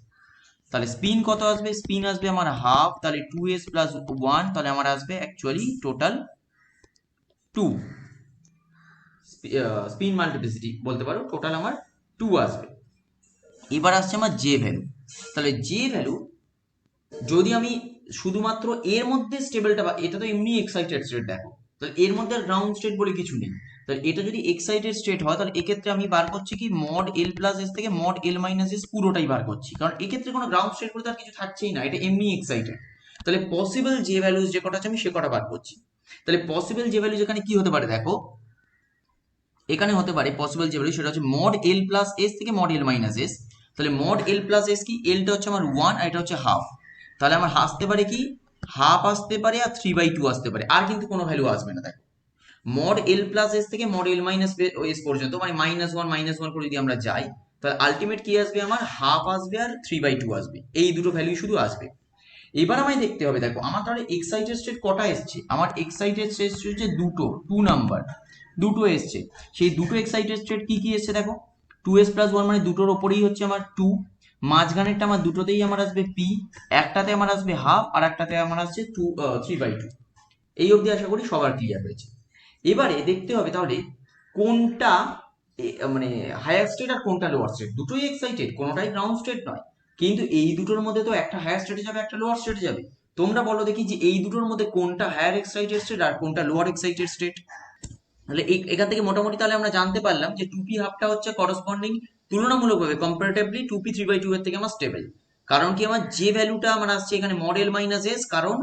তাহলে স্পিন কত আসবে, স্পিন আসবে আমার হাফ, তাহলে 2s + 1, তাহলে আমার আসবে অ্যাকচুয়ালি টোটাল 2। স্পিন মাল্টিপ্লিসিটি বলতে পারো, টোটাল আমার 2 আসবে। এবার আসছে আমার জে ভ্যালু। তাহলে জে ভ্যালু যদি আমি শুধুমাত্র এর মধ্যে স্টেবলটা, এটা তো এমনি এক্সাইটেড স্টেট, দেখো তাহলে এর মধ্যে গ্রাউন্ড স্টেট বলে কিছু নেই। তাহলে এটা যদি এক্সাইটেড স্টেট হয় তাহলে এক্ষেত্রে আমি বার করছি কি মড l + s থেকে মড l - s পুরোটাই বার করছি, কারণ এক্ষেত্রে কোনো গ্রাউন্ড স্টেট বলে তার কিছু থাকছেই না, এটা এমনি এক্সাইটেড। তাহলে পসিবল যে ভ্যালুজ যে কটা আছে আমি সে কটা বার করছি। তাহলে পসিবল যে ভ্যালুজ এখানে কি হতে পারে, দেখো এখানে হতে পারে পসিবল যে ভ্যালু, সেটা হচ্ছে মড l + s থেকে মড l - s। তাহলে মড l + s কি, lটা হচ্ছে আমার 1 আর এটা হচ্ছে হাফ, তাহলে আমার আসতে পারে কি হাফ আসতে পারে আর 3/2 আসতে পারে, আর কিন্তু কোনো ভ্যালু আসবে না। দেখো মড l + s থেকে মড l - s পর্যন্ত, মানে -1 - 1 করে যদি আমরা যাই তাহলে আলটিমেট কি আসবে, আমার হাফ আসবে আর 3/2 আসবে, এই দুটো ভ্যালু শুধু আসবে। এবার আমায় দেখতে হবে, দেখো আমার তাহলে এক্সাইটেড স্টেট কটা এসছে, আমার এক্সাইটেড স্টেট হচ্ছে দুটো, 2 নাম্বার দুটো এসছে। সেই দুটো এক্সাইটেড স্টেট কি কি এসছে দেখো, 2s + 1 মানে দুটোর ওপরেই হচ্ছে আমার 2, মাঝখানেরটা আমার দুটোতেই আমার আসবে p, একটাতে আমার আসবে হাফ আর একটাতে আমার আসছে 3/2। এই অবধি আশা করি সবার ক্লিয়ার হয়েছে। এবারে দেখতে হবে তাহলে কোনটা মানে হায়ার স্টেট আর কোনটা লোয়ার স্টেট, দুটোই এক্সাইটেড, কোনোটাই গ্রাউন্ড স্টেট নয়, কিন্তু এই দুটোর মধ্যে তো একটা হায়ার স্টেটে যাবে একটা লোয়ার স্টেটে যাবে। তোমরা বলো দেখি যে এই দুটোর মধ্যে কোনটা হায়ার এক্সাইটেড স্টেট আর কোনটা লোয়ার এক্সাইটেড স্টেট। তাহলে এখান থেকে মোটামুটি তাহলে আমরা জানতে পারলাম যে 2p হাফটা হচ্ছে করসপন্ডিং তুলনামূলকভাবে কম্পারেটিভলি 2p3/2 এর থেকে আমার স্টেবল। কারণ কি আমার যে ভ্যালুটা আমার আসছে এখানে মড l - s, কারণ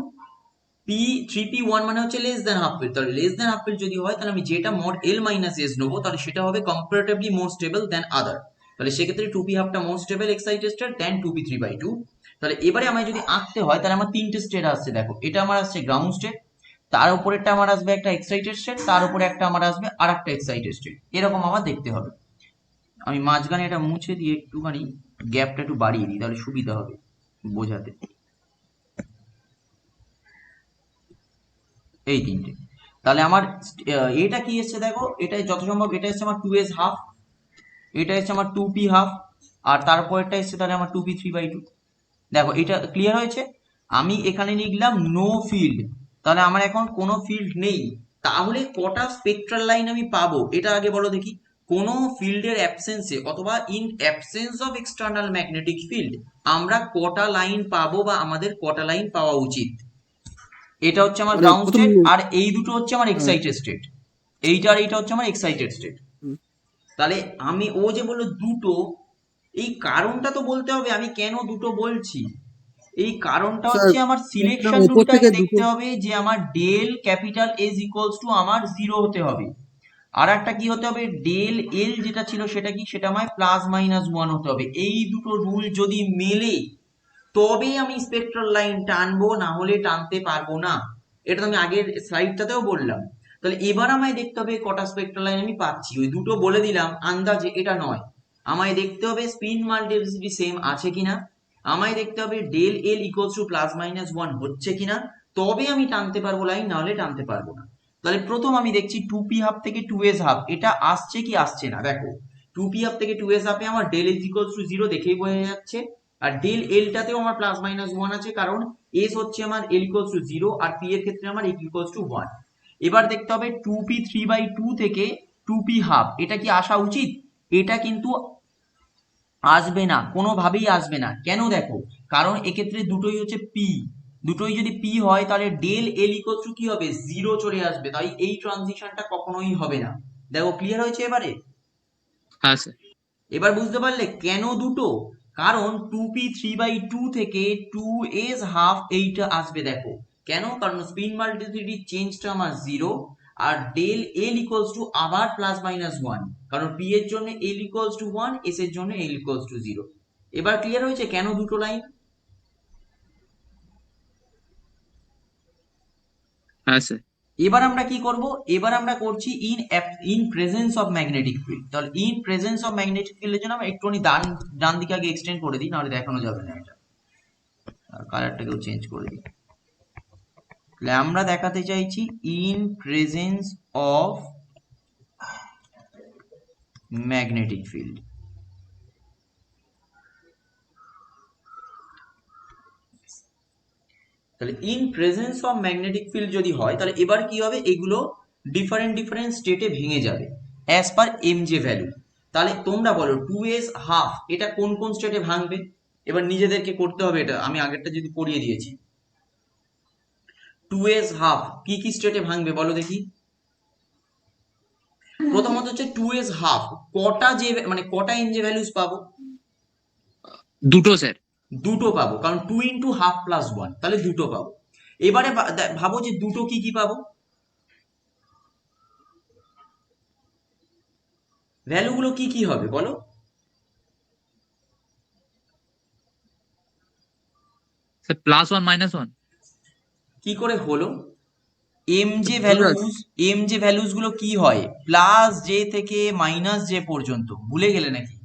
p3p1 মানে হচ্ছে লেস দ্যান হাফ ফিল্ড, তাহলে লেস দ্যান হাফ ফিল্ড যদি হয় তাহলে আমি যেটা মড l - s নেবো তাহলে সেটা হবে comparatively more stable than other. তাহলে সেক্ষেত্রে 2p হাফটা more stable excited state than 2p3/2। তাহলে এবারে আমায় যদি আঁকতে হয় তাহলে আমার তিনটে স্টেট আসছে, দেখো এটা আমার আসছে গ্রাউন্ড স্টেট, তার উপরেরটা আমার আসবে একটা এক্সাইটেড স্টেট, তার উপরে একটা আমার আসবে আর একটা এক্সাইটেড স্টেট, এরকম আমার দেখতে হবে। আমি মাঝখানে এটা মুছে দিয়ে একটুখানি গ্যাপটা একটু বাড়িয়ে দিই, তাহলে সুবিধা হবে বোঝাতে। এই তিনটে, তাহলে আমার এটা কি এসছে দেখো, এটা যত সম্ভব এটা এসছে আমার 2s হাফ, এটা এসছে আমার 2p হাফ, আর তারপরেরটা এসছে তাহলে আমার 2p3/2। দেখো এটা ক্লিয়ার হয়েছে। আমি এখানে লিখলাম নো ফিল্ড, তাহলে আমার এখন কোনো ফিল্ড নেই, তাহলে কটা স্পেকট্রাল লাইন আমি পাবো এটা আগে বলো দেখি। কোনো ফিল্ডের অ্যাবসেন্সে অথবা in absence of external magnetic field আমরা কটা লাইন পাবো বা আমাদের কটা লাইন পাওয়া উচিত। এটা হচ্ছে আমার মানে গ্রাউন্ড প্রথম স্টেট আর এই দুটো হচ্ছে আমার হ্যাঁ, এক্সাইটেড স্টেট, এইটা আর এইটা হচ্ছে আমার এক্সাইটেড স্টেট। হুম। তাহলে আমি ও যে বললো দুটো, এই কারণটা তো বলতে হবে আমি কেন দুটো বলছি। এই কারণটা স্যার হচ্ছে আমার না, সিলেকশন ওপর রুলটা থেকে আগে দুটো দেখতে হবে যে আমার del capital S equals to আমার 0 হতে হবে, আর একটা কি হতে হবে ডেল L যেটা ছিল সেটা কি, সেটা আমায় +-1 হতে হবে। এই দুটো রুল যদি মেলে তবেই আমি স্পেকট্রাল লাইন টানবো, না হলে টানতে পারবো না। এটা তো আমি আগের স্লাইডটাতেও বললাম। তাহলে এবার আমায় দেখতে হবে কটা স্পেকট্রাল লাইন আমি পাচ্ছি, ওই দুটো বলে দিলাম আন্দাজে এটা নয়। আমায় দেখতে হবে স্পিন মাল্টিপ্লিসিটি সেম আছে কিনা, আমায় দেখতে হবে ডেল এল ইকুয়ালস টু +-1 হচ্ছে কিনা, তবে আমি টানতে পারবো লাইন, না হলে টানতে পারবো না। তাহলে প্রথম আমি দেখছি 2p হাফ থেকে 2s হাফ এটা আসছে কি আসছে না। দেখো 2p হাফ থেকে 2s হাফে আমার ডেল ইজ ইকুয়ালস টু 0 দেখেই বোঝা যাচ্ছে, আর ডেল এলটাতেও আমার +-1 আছে, কারণ এস হচ্ছে আমার এল ইকুয়ালস টু 0 আর পি এর ক্ষেত্রে আমার ইকুয়ালস টু 1। এবার দেখতে হবে 2p3/2 থেকে 2p হাফ এটা কি আসা উচিত, এটা কিন্তু আসবে না, কোনোভাবেই আসবে না। কেন দেখো, কারণ এক্ষেত্রে দুটোই হচ্ছে পি, দুটোই যদি পি হয় তাহলে ডেল এল ইকুয়ালস টু কি হবে 0 চলে আসবে, তাই এই ট্রানজিশনটা কখনোই হবে না। দেখো ক্লিয়ার হয়েছে এবারে। হ্যাঁ স্যার। এবার বুঝতে পারলে কেন দুটো, কারণ 2p3/2 থেকে 2s হাফ এইটা আসবে। দেখো কেন, কারণ স্পিন মাল্টিপ্লিসিটি চেঞ্জটা আমার 0 আর ডেল এল ইকুয়ালস টু আবার +-1, কারণ p এর জন্য l ইকুয়ালস টু 1, s এর জন্য l ইকুয়ালস টু 0। এবার ক্লিয়ার হয়েছে কেন দুটো লাইন? হ্যাঁ স্যার। এবার আমরা কি করব? এবার আমরা করছি in presence of magnetic field. তাহলে ইন প্রেজেন্স অফ ম্যাগনেটিক ফিল্ডের জন্য আমরা একটুখানি ডান দিকে আগে এক্সটেন্ড করে দিই, নাহলে দেখানো যাবে না এটা। কালারটাকেও চেঞ্জ করে দিই। তাহলে আমরা দেখাতে চাইছি in presence of magnetic field. তাহলে in presence of magnetic field যদি হয়, তাহলে এবার কি হবে? এগুলো ডিফারেন্ট ডিফারেন্ট স্টেটে ভেঙে যাবে as per M J value. তাহলে তোমরা বলো 2s হাফ এটা কোন কোন স্টেটে ভাঙবে? এবার নিজেদেরকে করতে হবে এটা, আমি আগেরটা যদি পড়িয়ে দিয়েছি। 2s হাফ কি কি স্টেটে ভাঙবে বলো দেখি। প্রথমত হচ্ছে 2s হাফ কটা যে মানে কটা এম জে ভ্যালুস পাবো? দুটো স্যার। দুটো পাবো, কারণ 2 ইন্টু হাফ প্লাস 1, তাহলে দুটো পাবো। এবারে ভাবো যে দুটো কি কি পাবো, ভ্যালুগুলো কি কি হবে বলো। স্যার +1 -1। কি করে হলো? এম জে ভুল আছে। ভ্যালুস, এম জে ভ্যালুস গুলো কি হয়? প্লাস জে থেকে মাইনাস জে পর্যন্ত, ভুলে গেলে নাকি?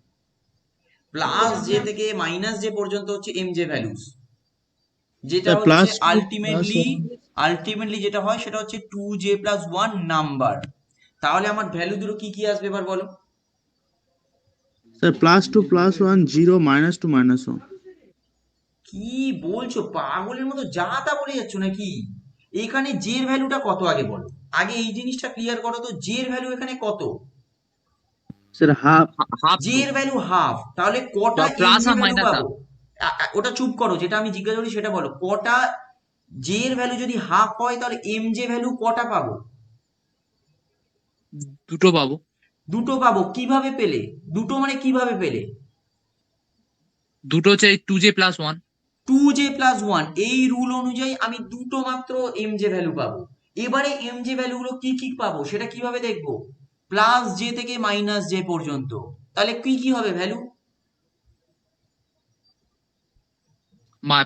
প্লাস জে থেকে মাইনাস জে পর্যন্ত হচ্ছে এম জে ভ্যালুস, যেটা স্যার হচ্ছে প্লাস টু প্লাস আলটিমেটলি যেটা হয় সেটা হচ্ছে 2j+1 নাম্বার। তাহলে আমার ভ্যালু দুটো কি কি আসবে এবার বলো। স্যার +2 +1 0 -2 -1। কি বলছো, পাগলের মতো যা তা বলে যাচ্ছ নাকি? এখানে জের ভ্যালুটা কত আগে বলো, আগে এই জিনিসটা ক্লিয়ার করো তো, জের ভ্যালু এখানে কত? Sir half. Half J two এর ভ্যালু হাফ, তাহলে কটা এম প্লাস জে আর ভ্যালু মাইনাস পাবো? হাফ। ওটা চুপ করো, যেটা আমি জিজ্ঞাসা করি সেটা বলো। কটা জে এর ভ্যালু যদি হাফ হয়, তাহলে এম জে ভ্যালু কটা পাবো? দুটো পাবো। দুটো পাবো। কিভাবে পেলে? দুটো মানে কিভাবে পেলে? দুটো হচ্ছে 2j+1। 2j+1 এই রুল অনুযায়ী আমি দুটো মাত্র এম জে ভ্যালু পাবো। এবারে এম জে ভ্যালু গুলো কি কি পাবো সেটা কিভাবে দেখবো? প্লাস জে থেকে মাইনাস জে পর্যন্ত, তাহলে কি কি হবে ভ্যালু?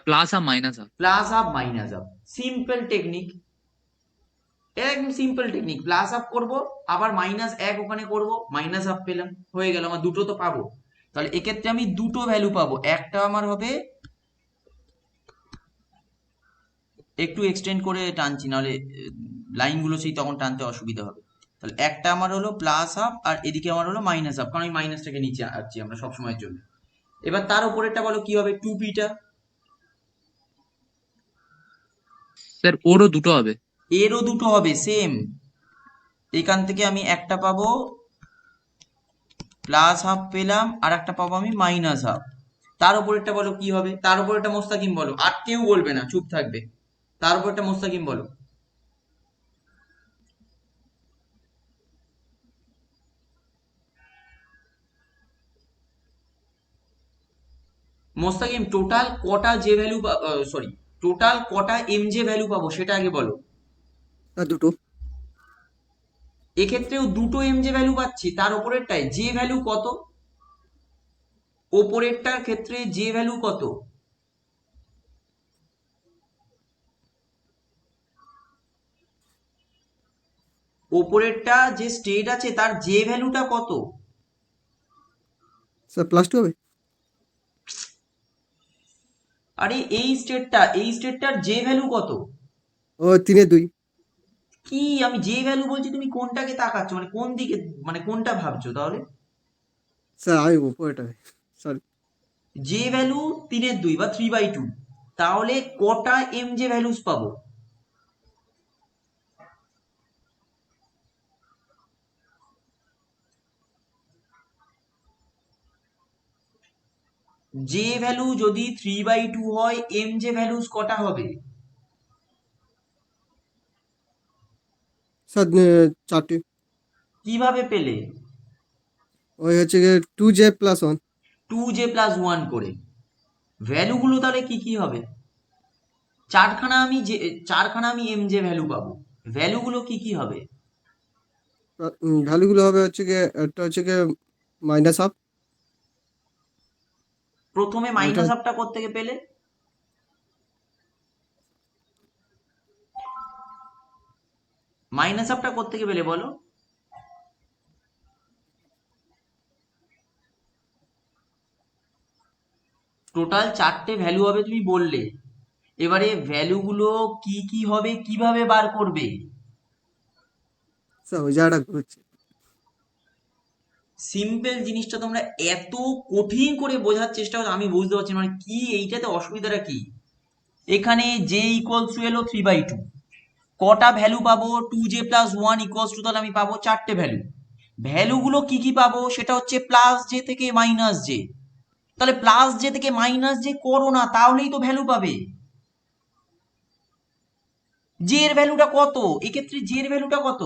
প্লাস আর minus half. Plus half minus half, simple technique, একদম সিম্পল টেকনিক। প্লাস হাফ করবো, আবার -1 ওখানে করব, মাইনাস হাফ পেলাম, হয়ে গেল, আমার দুটো তো পাবো। তাহলে এক্ষেত্রে আমি দুটো ভ্যালু পাবো, একটা আমার হবে, একটু এক্সটেন্ড করে টানছি নাহলে লাইনগুলো সেই তখন টানতে অসুবিধা হবে। তাহলে একটা আমার হলো প্লাস হাফ, আর এদিকে আমার হলো মাইনাস হাফ, কারণ আমি মাইনাসটাকে নিচে আনছি আমরা সবসময়ের জন্য। এবার তার উপরেরটা বলো কি হবে, 2p-টা। স্যার ওরও দুটো হবে। এরও দুটো হবে সেম। এখান থেকে আমি একটা পাবো প্লাস হাফ পেলাম, আর একটা পাবো আমি মাইনাস হাফ। তার উপরেরটা বলো কি হবে, তার উপরেরটা মোস্তাকিম বলো, আর কেউ বলবে না, চুপ থাকবে। তার উপরেরটা মোস্তাকিম বলো। মোস্তাকিম টোটাল কটা জে ভ্যালু, সরি, টোটাল কটা এম জে ভ্যালু পাবো সেটা আগে বলো। দুটো। এক্ষেত্রেও দুটো এম জে ভ্যালু পাচ্ছি, তার উপরেরটায় জে ভ্যালু কত? ওপরেরটার ক্ষেত্রে জে ভ্যালু কত? ওপরেরটা যে স্টেট আছে তার জে ভ্যালুটা কত? স্যার +2 হবে। আরে এই স্টেটটার জে ভ্যালু কত? ও 3-2। কি আমি জে ভ্যালু বলছি, তুমি কোনটাকে তাকাচ্ছ, মানে কোন দিকে, মানে কোনটা ভাবছো তাহলে? স্যার আমি উপরেটা, সরি। জে ভ্যালু 3/2 বা 3/2, তাহলে কটা এম জে ভ্যালুস পাবো? জে ভ্যালু যদি 3/2 হয়, এম জে ভ্যালুস কটা হবে? স্যার 4টে। কিভাবে পেলে? ওই হচ্ছে গিয়ে 2j+1। 2j+1 করে। ভ্যালুগুলো তাহলে কি কি হবে? চারখানা আমি এম জে ভ্যালু পাবো, ভ্যালুগুলো কি কি হবে? ভ্যালুগুলো হবে হচ্ছে গিয়ে, একটা হচ্ছে গিয়ে -1/2। প্রথমে মাইনাস হাফটা কোত্থেকে পেলে? মাইনাস হাফটা কোত্থেকে পেলে বলো? টোটাল 4টে ভ্যালু হবে তুমি বললে, এবারে ভ্যালুগুলো কি কি হবে কিভাবে বার করবে? স্যার ওই জায়গাটা ঘুরছে। সিম্পল জিনিসটা তোমরা এত কঠিন করে বোঝার চেষ্টা করো, আমি বুঝতে পারছি না মানে কি এইটাতে অসুবিধাটা কি। এখানে জে ইকুয়ালস টু এলো 3/2, কটা ভ্যালু পাবো? 2j প্লাস 1 ইকুয়ালস টু, তাহলে আমি পাবো 4টে ভ্যালু। ভ্যালুগুলো কি কি পাবো? সেটা হচ্ছে প্লাস জে থেকে মাইনাস জে। তাহলে প্লাস জে থেকে মাইনাস জে করো না, তাহলেই তো ভ্যালু পাবে। জে এর ভ্যালুটা কত এক্ষেত্রে? জে এর ভ্যালুটা কত?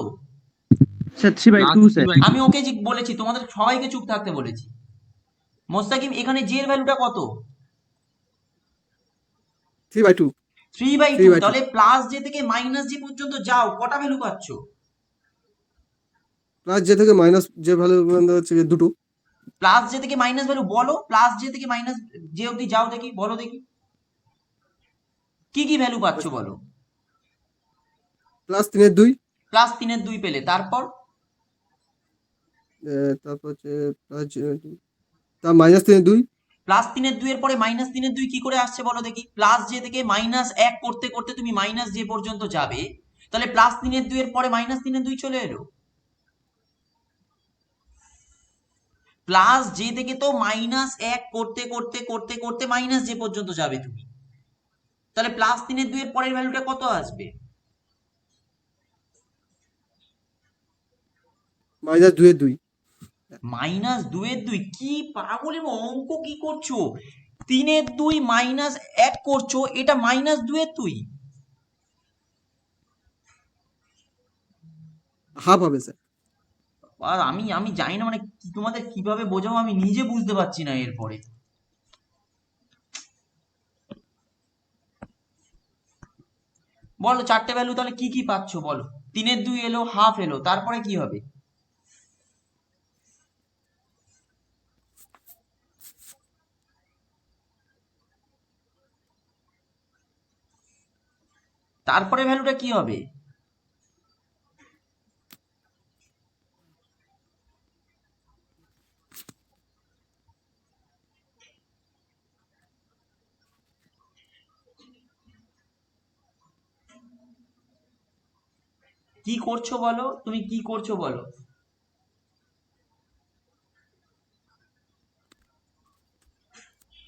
Sir 3/2 sir. আমি ওকে যে বলেছি তোমাদের সবাইকে চুপ থাকতে বলেছি। মোস্তাকিম এখানে জে এর ভ্যালুটা কত? 3/2। 3/2। তাহলে প্লাস জে থেকে মাইনাস জে পর্যন্ত যাও, কটা ভ্যালু পাচ্ছ? প্লাস জে থেকে মাইনাস যে ভ্যালু হচ্ছে যে দুটো। প্লাস জে থেকে মাইনাস ভ্যালু বলো, প্লাস জে থেকে মাইনাস জে অব্দি যাও দেখি, বলো দেখি কি কি ভ্যালু পাচ্ছ বলো। প্লাস 3/2, প্লাস 3/2 পেলে, তারপর তারপর হচ্ছে প্লাস তার মাইনাস 3/2। প্লাস 3/2 এর পরে মাইনাস 3/2 কি করে আসছে বলো দেখি? প্লাস জে থেকে মাইনাস 1 করতে করতে তুমি মাইনাস জে পর্যন্ত যাবে, তাহলে প্লাস 3/2 এর পরে মাইনাস 3/2 চলে এলো। প্লাস জে থেকে তো মাইনাস 1 করতে করতে করতে করতে মাইনাস জে পর্যন্ত যাবে তুমি, তাহলে প্লাস 3/2 এর পরের ভ্যালুটা কত আসবে? -2/2। -2/2? কি পাগল এবং অঙ্ক কি করছো? 3/2 মাইনাস 1 করছো, এটা -2/2। হাফ হবে স্যার। আর আমি আমি জানি না মানে তোমাদের কিভাবে বোঝাবো, আমি নিজে বুঝতে পারছি না। এরপরে বলো 4টে ভ্যালু তাহলে কি কি পাচ্ছ বলো। 3/2 এলো, হাফ এলো, তারপরে কি হবে? তারপরে ভ্যালুটা কি হবে? কি করছো বলো, তুমি কি করছো বলো।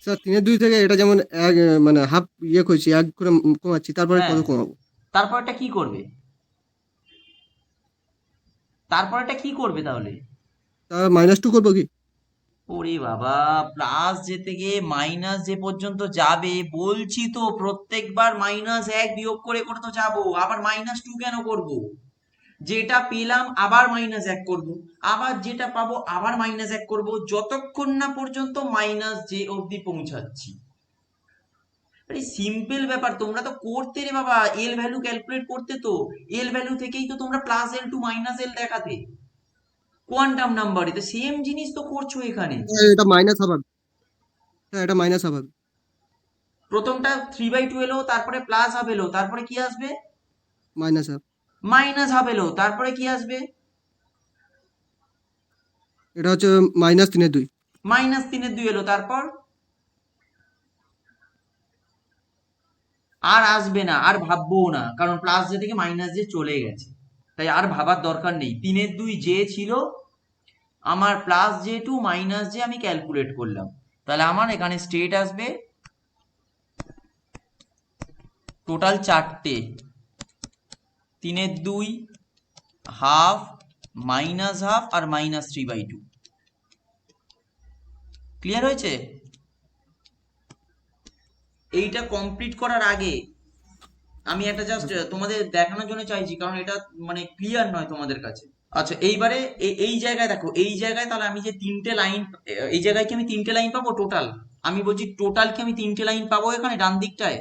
স্যার 3/2 থেকে এটা যেমন এক মানে হাফ ইয়ে করছি, 1 করে কমাচ্ছি, তারপরে হ্যাঁ, কত কমাবো? তারপরটা কি করবে? তারপরটা কি করবে তাহলে? তার -2 করবো কি? ওরে বাবা, প্লাস জে থেকে মাইনাস জে পর্যন্ত যাবে বলছি তো, প্রত্যেকবার -1 বিয়োগ করে করে তো যাবো, আবার -2 কেন করব? যেটা পেলাম আবার -1 করব, আবার যেটা পাবো আবার -1 করব, যতক্ষণ না পর্যন্ত মাইনাস জে অবধি পৌঁছাচ্ছি। আরে সিম্পল ব্যাপার, তোমরা তো করতে রে বাবা, এল ভ্যালু ক্যালকুলেট করতে তো। এল ভ্যালু থেকেই তো তোমরা plus L two minus L দেখাতে কোয়ান্টাম নাম্বারে, তো সেম জিনিস তো করছো এখানে। এটা মাইনাস হাফ হবে। হ্যাঁ, এটা মাইনাস হাফ হবে। প্রথমটা 3/2 এলো, তারপরে প্লাস হাফ এলো, তারপরে কি আসবে? Minus half. মাইনাস হাফ এলো, তারপরে কি আসবে? এটা হচ্ছে -3/2। -3/2 এলো, তারপর আর আসবে না, আর ভাববো না, কারণ প্লাস জে থেকে মাইনাস জে চলে গেছে, তাই আর ভাবার দরকার নেই। 3/2 জে ছিল আমার, plus J to minus J আমি ক্যালকুলেট করলাম, তাহলে আমার এখানে স্টেট আসবে টোটাল 4টে। 3/2, হাফ, মাইনাস হাফ আর -3/2। ক্লিয়ার হয়েছে? এইটা কমপ্লিট করার আগে আমি একটা জাস্ট তোমাদের দেখানোর জন্য চাইছি, কারণ এটা মানে ক্লিয়ার নয় তোমাদের কাছে। আচ্ছা, এইবারে এই জায়গায় দেখো, এই জায়গায় তাহলে আমি যে 3টে লাইন, এই জায়গায় কি আমি 3টে লাইন পাবো টোটাল? আমি বলছি টোটাল কি আমি 3টে লাইন পাবো এখানে ডান দিকটায়?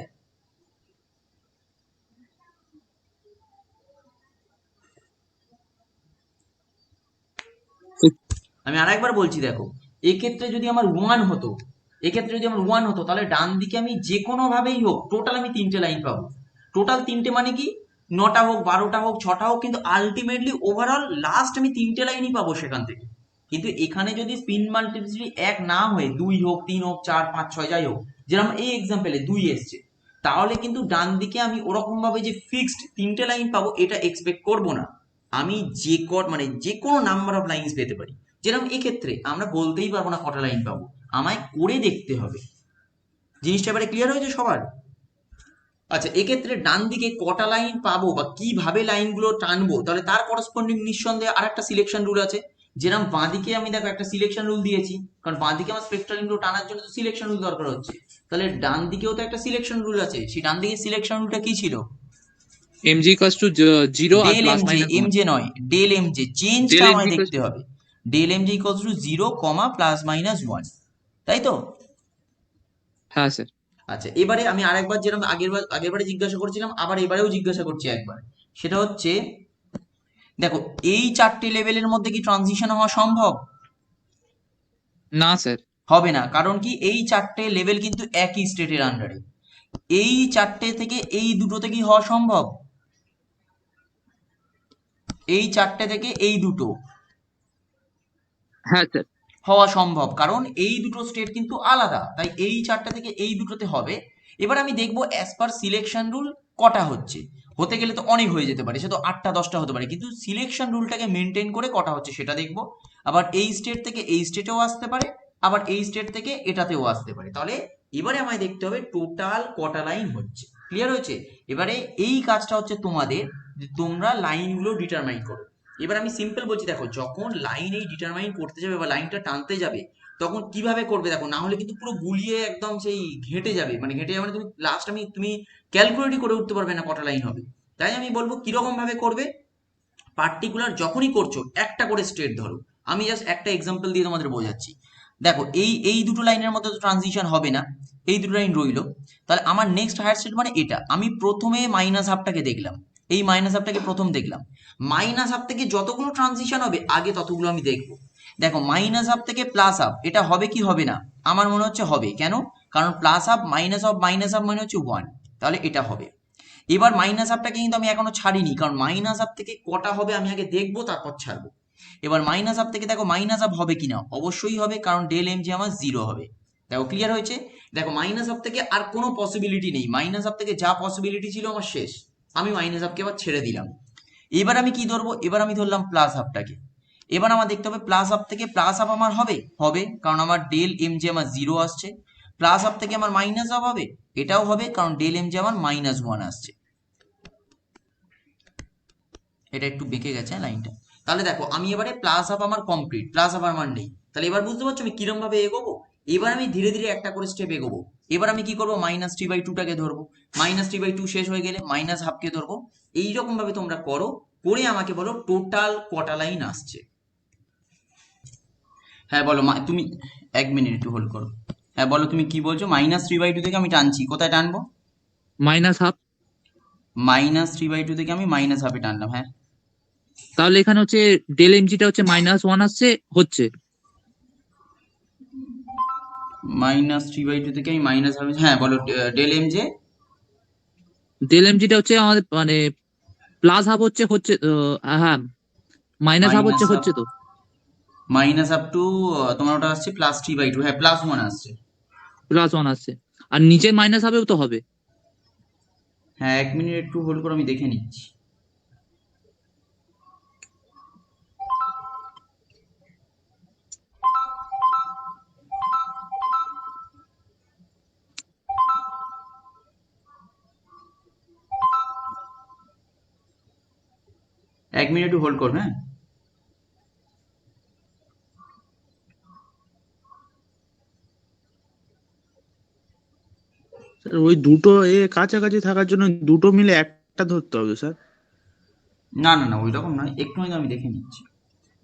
আমি আরেকবার বলছি দেখো, এক্ষেত্রে যদি আমার 1 হতো, এক্ষেত্রে যদি আমার 1 হতো তাহলে ডান দিকে আমি যে কোনো ভাবেই হোক টোটাল আমি 3টে লাইন পাবো। টোটাল 3টে মানে কি 9টা হোক 12টা হোক 6টা হোক, কিন্তু আলটিমেটলি ওভারঅল লাস্ট আমি 3টে লাইনই পাবো সেখান থেকে। কিন্তু এখানে যদি স্পিন মাল্টিপ্লিসিটি 1 না হয়ে 2 হোক 3 হোক 4 5 6 যাই হোক, যেরকম এই এক্সাম্পলে 2 এসছে, তাহলে কিন্তু ডান দিকে আমি ওরকম ভাবে যে ফিক্সড 3টে লাইন পাবো এটা এক্সপেক্ট করব না। আমি যে কোনো নাম্বার অফ লাইনস পেতে পারি। যেরকম এক্ষেত্রে আমরা বলতেই পারবো না কটা লাইন পাবো, আমায় করে দেখতে হবে। জিনিসটা এবারে ক্লিয়ার হয়েছে সবার? আচ্ছা, এক্ষেত্রে ডান দিকে কটা লাইন পাবো বা কিভাবে লাইনগুলো টানবো, তাহলে তার করসপন্ডিং নিঃসন্দেহে আর একটা সিলেকশন রুল আছে। যেরকম বাঁদিকে আমি দেখো একটা সিলেকশন রুল দিয়েছি, কারণ বাঁদিকে আমার স্পেক্ট্রাল লাইনগুলো টানার জন্য তো সিলেকশন রুল দরকার হচ্ছে। তাহলে ডান দিকেও তো একটা সিলেকশন রুল আছে। সেই ডান দিকে সিলেকশন রুলটা কি ছিল? mg equals to 0 আর del plus MJ, minus MJ নয় ডেল এমজে, চেঞ্জটা del আমায় mg equals দেখতে হবে। Del MJ equals to 0, plus minus 1, তাই তো? হ্যাঁ স্যার। আচ্ছা, এবারে আমি আরেকবার যেরকম আগেরবারে জিজ্ঞাসা করছিলাম আবার এবারেও জিজ্ঞাসা করছি একবার, সেটা হচ্ছে দেখো এই 4টে লেভেলের মধ্যে কি ট্রানজিশন হওয়া সম্ভব? না স্যার। হবে না। কারণ কি এই 4টে লেভেল কিন্তু একই স্টেটের আন্ডারে। এই 4টে থেকে এই দুটোতে কি হওয়া সম্ভব? এই 4টে থেকে এই দুটো হ্যাঁ স্যার। হওয়া সম্ভব, কারণ এই দুটো স্টেট কিন্তু আলাদা, তাই এই 4টে থেকে এই দুটোতে হবে। এবার আমি দেখবো অ্যাজ পার সিলেকশন রুল কটা হচ্ছে। হতে গেলে তো অনেক হয়ে যেতে পারে, সে তো 8টা 10টা হতে পারে, কিন্তু সিলেকশন রুলটাকে মেনটেন করে কটা হচ্ছে সেটা দেখবো। আবার এই স্টেট থেকে এই স্টেটেও আসতে পারে, আবার এই স্টেট থেকে এটাতেও আসতে পারে। তাহলে এবারে আমায় দেখতে হবে টোটাল কটা লাইন হচ্ছে। ক্লিয়ার হয়েছে? এবারে এই কাজটা হচ্ছে তোমাদের, যে তোমরা লাইনগুলো ডিটারমাইন করো। এবার আমি সিম্পল বলছি, দেখো যখন লাইন এই ডিটারমাইন করতে যাবে বা লাইনটা টানতে যাবে তখন কিভাবে করবে দেখো, না হলে কিন্তু পুরো গুলিয়ে একদম সেই ঘেঁটে যাবে। মানে ঘেঁটে যাবে মানে তুমি ক্যালকুলেটই করে উঠতে পারবে না কটা লাইন হবে। তাই আমি বলবো কিরকম ভাবে করবে, পার্টিকুলার যখনই করছো একটা করে স্টেট ধরো। আমি জাস্ট একটা এক্সাম্পল দিয়ে তোমাদের বোঝাচ্ছি। দেখো এই দুটো লাইনের মধ্যে তো ট্রানজিশন হবে না, এই দুটো লাইন রইলো। তাহলে আমার নেক্সট হায়ার স্টেট মানে এটা। আমি প্রথমে মাইনাস হাফটাকে দেখলাম, এই মাইনাস হাফটাকে প্রথম দেখলাম। মাইনাস হাফ থেকে যতগুলো ট্রানজিশন হবে আগে ততগুলো আমি দেখবো। দেখো মাইনাস হাফ থেকে প্লাস হাফ এটা হবে কি হবে না? আমার মনে হচ্ছে হবে। কেন? কারণ প্লাস হাফ মাইনাস হাফ মানে হচ্ছে 1, তাহলে এটা হবে। এবার মাইনাস হাফটাকে কিন্তু আমি এখনো ছাড়িনি, কারণ মাইনাস হাফ থেকে কটা হবে আমি আগে দেখবো তারপর ছাড়বো। এবার মাইনাস হাফ থেকে দেখো মাইনাস হাফ হবে কিনা, অবশ্যই হবে, কারণ ডেল এম জি আমার 0 হবে। দেখো ক্লিয়ার হয়েছে? দেখো মাইনাস হাফ থেকে আর কোনো পসিবিলিটি নেই, মাইনাস হাফ থেকে যা পসিবিলিটি ছিল আমার শেষ। আমি মাইনাস হাফকে এবার ছেড়ে দিলাম। এবার আমি কি ধরবো? এবার আমি ধরলাম প্লাস হাফটাকে। এবার আমার দেখতে হবে প্লাস হাফ থেকে প্লাস হাফ আমার হবে হবে, কারণ আমার ডেল এম জি আমার 0 আসছে। প্লাস হাফ থেকে আমার মাইনাস হাফ হবে, এটাও হবে, কারণ ডেল এম জি আমার -1 আসছে। এটা একটু বেঁকে গেছে লাইনটা। তাহলে দেখো আমি এবারে প্লাস হাফ আমার কমপ্লিট, প্লাস হাফ আমার নেই। তাহলে এবার বুঝতে পারছো আমি কিরম ভাবে এগোবো। এবার আমি ধীরে ধীরে একটা করে স্টেপ এগোবো। এবার আমি কি করবো, -3/2টাকে ধরবো। -3/2 শেষ হয়ে গেলে মাইনাস হাফকে ধরবো। এইরকম ভাবে তোমরা করো, করে আমাকে বলো টোটাল কটা লাইন আসছে। হ্যাঁ বলো, তুমি 1 মিনিট একটু হোল্ড করো। হ্যাঁ বলো তুমি কি বলছো? -3/2 থেকে আমি টানছি, কোথায় টানবো? Minus half. -3/2 থেকে আমি মাইনাস হাফে টানলাম। হ্যাঁ তাহলে এখানে হচ্ছে ডেল এমজিটা হচ্ছে -1 আসছে হচ্ছে। -3/2 থেকে আমি মাইনাস হাফে, হ্যাঁ বলো ডেল এম জে। ডেল এমজিটা হচ্ছে আমাদের মানে প্লাস হাফ হচ্ছে হচ্ছে হ্যাঁ মাইনাস হাফ মাইনাস হাফ, হচ্ছে তো। মাইনাস আপ টু তোমার ওটা আসছে +3/2, হ্যাঁ +1 আসছে। +1 আসছে, আর নিচে মাইনাস হাফেও তো হবে। হ্যাঁ 1 মিনিট একটু হোল্ড করো, আমি দেখে নিচ্ছি। এক মিনিট একটু হোল্ড করো, হ্যাঁ। স্যার ওই দুটো কাছাকাছি থাকার জন্য দুটো মিলে একটা ধরতে হবে স্যার। না না না, ওই রকম নয়, একটু আগে আমি দেখে নিচ্ছি।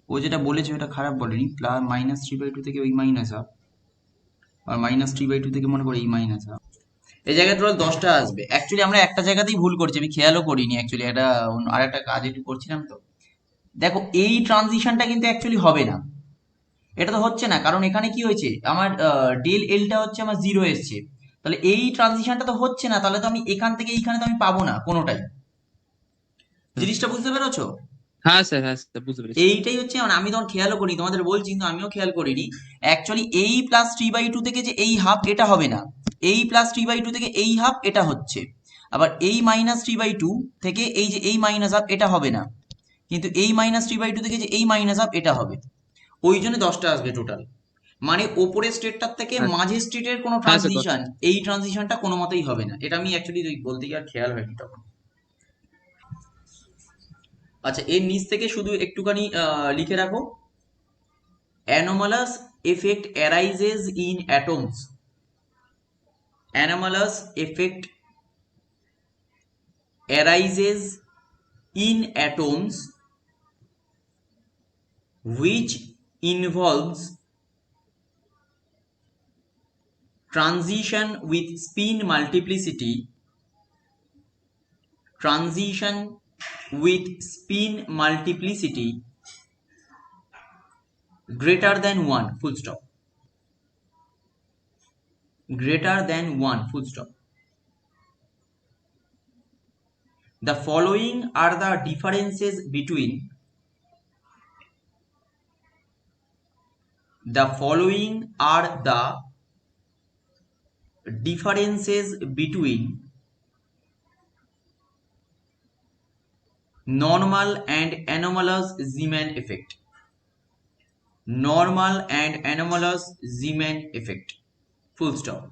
ও যেটা বলেছে ওটা খারাপ বলেনি। -3/2 থেকে ওই মাইনাস হাফ, আর -3/2 থেকে মনে করো এই মাইনাস হাফ। এই জায়গায় টোটাল 10টা আসবে। অ্যাকচুয়ালি আমরা একটা জায়গাতেই ভুল করছি, আমি খেয়ালও করিনি। অ্যাকচুয়ালি এটা আর একটা কাজ একটু করছিলাম তো। দেখো এই ট্রানজিশনটা কিন্তু অ্যাকচুয়ালি হবে না। এটা তো হচ্ছে না, কারণ এখানে কি হয়েছে, আমার ডেল এলটা হচ্ছে আমার 0 এসছে, তাহলে এই ট্রানজিশনটা তো হচ্ছে না, তাহলে তো আমি এখান থেকে এইখানে তো আমি পাবো না কোনোটাই। জিনিসটা বুঝতে পেরেছো? হ্যাঁ স্যার, হ্যাঁ স্যার, বুঝতে পেরেছি। এইটাই হচ্ছে, মানে আমি তখন খেয়ালও করি, তোমাদের বলছি কিন্তু আমিও খেয়াল করিনি। অ্যাকচুয়ালি এই প্লাস 3/2 থেকে যে এই হাফ, এটা হবে না। এই প্লাস 3/2 থেকে এই হাফ, এটা হচ্ছে। আবার এই মাইনাস 3/2 থেকে এই যে এই মাইনাস হাফ, এটা হবে না। কিন্তু এই মাইনাস 3/2 থেকে যে এই মাইনাস হাফ, এটা হবে। ওই জন্য 10টা আসবে টোটাল। মানে ওপরের স্টেটটার থেকে হ্যাঁ মাঝের স্টেটের কোনো হ্যাঁ স্যার, ট্রানজিশন, এই ট্রানজিশনটা কোনো মতেই হবে না। এটা আমি অ্যাকচুয়ালি বলতে গিয়ে আর খেয়াল হয়নি তখন। আচ্ছা, এর নিচ থেকে শুধু একটুখানি লিখে রাখো, anomalous effect arises in atoms. Anomalous effect arises in atoms which involves transition with spin multiplicity, transition with spin multiplicity greater than 1, full stop, greater than 1, full stop. The following are the differences between the following are the differences between normal and anomalous Zeeman effect. Normal and anomalous Zeeman effect. Full stop.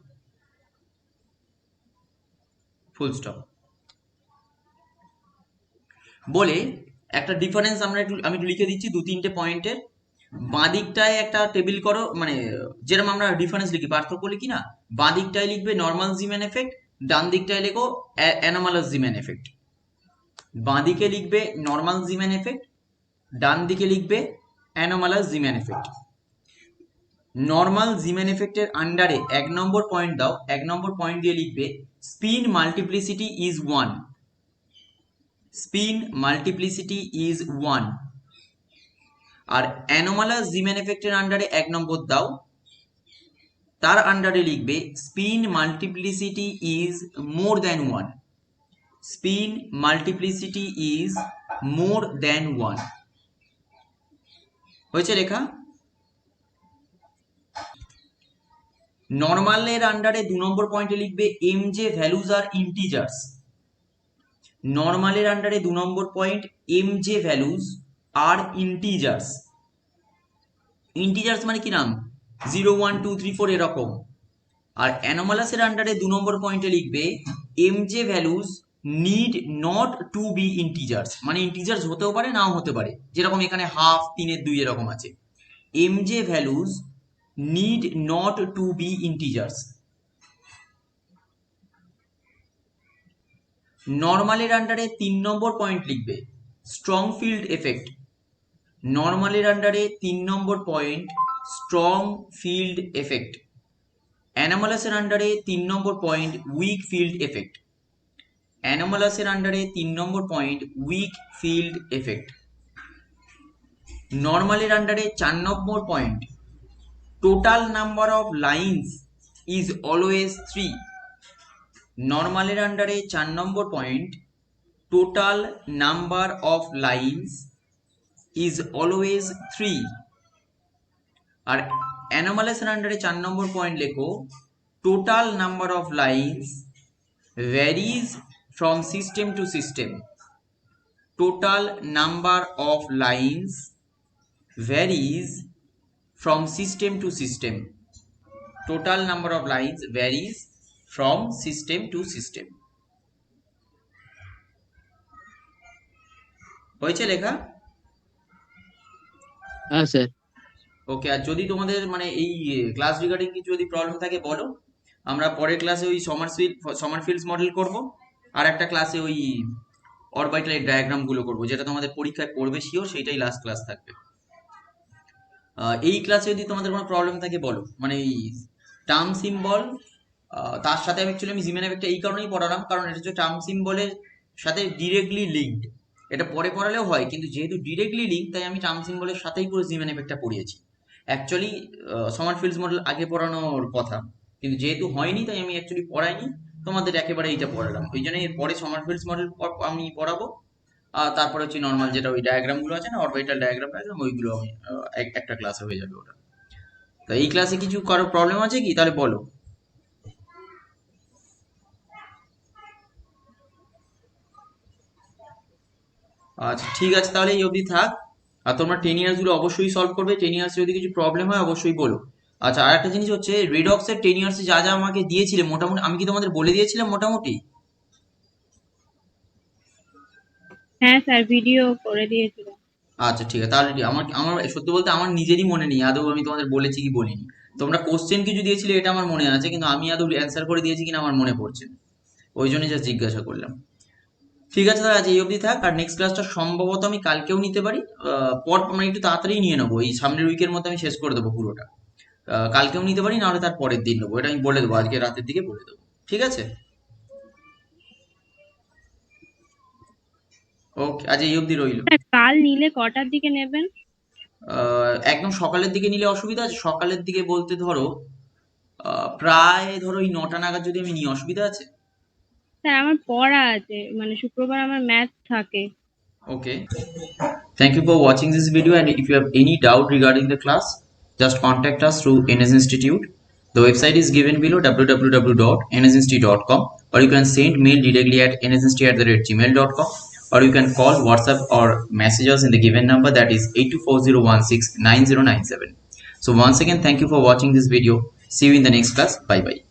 Full stop. বলে একটা difference আমি একটু লিখে দিচ্ছি 2-3টে পয়েন্টের। বাঁ দিকটায় একটা টেবিল করো, মানে যেরকম আমরা ডিফারেন্স লিখি, পার্থক্য লিখি না, বাঁ দিকটায় লিখবে নর্মাল জিম্যান এফেক্ট, ডান দিকটায় লেখো অ্যানোমালাস জিম্যান এফেক্ট। বাঁ দিকে লিখবে নর্মাল জিম্যান এফেক্ট, ডান দিকে লিখবে অ্যানোমালাস জিম্যান এফেক্ট। নর্মাল জিম্যান এফেক্টের আন্ডারে 1 নম্বর পয়েন্ট দাও, 1 নম্বর পয়েন্ট দিয়ে লিখবে spin multiplicity is 1, spin multiplicity is 1। R anomalous জিম্যান এফেক্টের আন্ডারে 1 নম্বর দাও, তার আন্ডারে লিখবে spin multiplicity is more than 1, spin multiplicity is more than 1। হয়েছে লেখা? নর্মালের আন্ডারে 2 নম্বর পয়েন্টে লিখবে এমজে ভ্যালুজ আর ইন্টিজার্স। নর্মালের আন্ডারে 2 নম্বর পয়েন্ট এমজে ভ্যালুজ আর ইন্টিজার্স। ইন্টিজার্স মানে কি নাম, 0, 1, 2, 3, 4 এরকম। আর অ্যানোমালাসের আন্ডারে 2 নম্বর পয়েন্টে লিখবে MJ values need not to be integers, মানে ইন্টিজার্স হতেও পারে নাও হতে পারে, যেরকম এখানে হাফ, 3/2 এরকম আছে। MJ values need not to be integers. নর্মালের আন্ডারে 3 নম্বর পয়েন্ট লিখবে স্ট্রং ফিল্ড এফেক্ট। নর্মালের আন্ডারে 3 number point strong field effect. অ্যানোমালাসের আন্ডারে 3 number point weak field effect. অ্যানোমালাসের আন্ডারে 3 number point weak field effect. নর্মালের আন্ডারে 4 নম্বর point total number of lines is always 3। নর্মালের আন্ডারে 4 নম্বর point total number of lines is always 3। আর অ্যানোমালাসের আন্ডারে 4 নম্বর পয়েন্ট লেখো total number of lines varies from system to system. Total number of lines varies from system to system. Total number of lines varies from system to system. হয়েছে লেখা? হ্যাঁ sir. ওকে, আর যদি তোমাদের মানে এই ক্লাস রিগার্ডিং কিছু যদি প্রবলেম থাকে বলো, আমরা পরের ক্লাসে ওই সমারফিল্ডস মডেল করব, আর একটা ক্লাসে ওই অরবিটাল ডায়াগ্রাম গুলো করবো, যেটা তোমাদের পরীক্ষায় পড়বে শিওর, সেইটাই লাস্ট ক্লাস থাকবে। এই ক্লাসে যদি তোমাদের কোনো প্রবলেম থাকে বলো, মানে এই টার্ম সিম্বল, তার সাথে আমি অ্যাকচুয়ালি জিমেন এফেক্টটা এই কারণেই পড়ালাম, কারণ এটা হচ্ছে টার্ম সিম্বলের সাথে ডিরেক্টলি লিঙ্কড। এটা পরে পড়ালেও হয়, কিন্তু যেহেতু ডিরেক্টলি লিঙ্ক, তাই আমি টার্ম সিম্বলের সাথেই পুরো জিমেন এফেক্টটা পড়িয়েছি। অ্যাকচুয়ালি সমারফিল্ডস মডেল আগে পড়ানোর কথা, কিন্তু যেহেতু হয়নি তাই আমি অ্যাকচুয়ালি পড়াইনি, তোমাদের একেবারে এইটা পড়ালাম। ওই জন্য এরপরে সমারফিল্ডস মডেল আমি পড়াবো। আর তারপরে হচ্ছে নর্মাল যেটা ওই ডায়াগ্রামগুলো আছে না, অরবিটাল ডায়াগ্রাম ওইগুলো আমি একটা ক্লাসে হয়ে যাবে ওটা। তো এই ক্লাসে কিছু কারো প্রবলেম আছে কি, তাহলে বলো। আচ্ছা ঠিক আছে, তাহলে এই অবধি থাক। আর তোমরা 10 ইয়ার্স গুলো অবশ্যই সলভ করবে। 10 ইয়ার্স যদি কিছু প্রবলেম হয় অবশ্যই বলো। আচ্ছা, আর একটা জিনিস হচ্ছে রিডক্সের 10 ইয়ার্সে যা যা আমাকে দিয়েছিলে মোটামুটি আমি কি তোমাদের বলে দিয়েছিলাম মোটামুটি? হ্যাঁ স্যার, ভিডিও করে দিয়েছিলাম। আচ্ছা ঠিক আছে, তাহলে আমার আমার সত্যি বলতে আমার নিজেরই মনে নেই আদৌ আমি তোমাদের বলেছি কি বলিনি। তোমরা কোশ্চেন কিছু দিয়েছিলে এটা আমার মনে আছে, কিন্তু আমি আদৌ অ্যান্সার করে দিয়েছি কিনা আমার মনে পড়ছে না। ওই জন্য যা জিজ্ঞাসা করলাম। ঠিক আছে, তাহলে আজ এই অবধি থাক। আর নেক্সট ক্লাসটা সম্ভবত আমি কালকেও নিতে পারি। পর মানে একটু তাড়াতাড়ি নিয়ে নেবো, এই সামনের উইকের মধ্যে আমি শেষ করে দেবো পুরোটা। কালকেও নিতে পারি, নাহলে তার পরের দিন নেবো, এটা আমি বলে দেবো, আজকে রাতের দিকে বলে দেবো। ঠিক আছে, ওকে, আজ এই অবধি রইল। স্যার কাল নিলে কটার দিকে নেবেন? একদম সকালের দিকে নিলে অসুবিধা আছে? সকালের দিকে বলতে ধরো প্রায় ধরো এই 9টা নাগাদ যদি আমি নিই, অসুবিধা আছে? স্যার আমার পড়া আছে, মানে শুক্রবার আমার ম্যাথ থাকে। Okay. Thank you for watching this video, and if you have any doubt regarding the class, just contact us through NS Institute. The website is given below, www.nsinstitute.com, or you can send mail directly at nsinstitute@gmail.com, or you can call, WhatsApp or message us in the given number, that is 8240169097. So once again, thank you for watching this video. See you in the next class. Bye bye.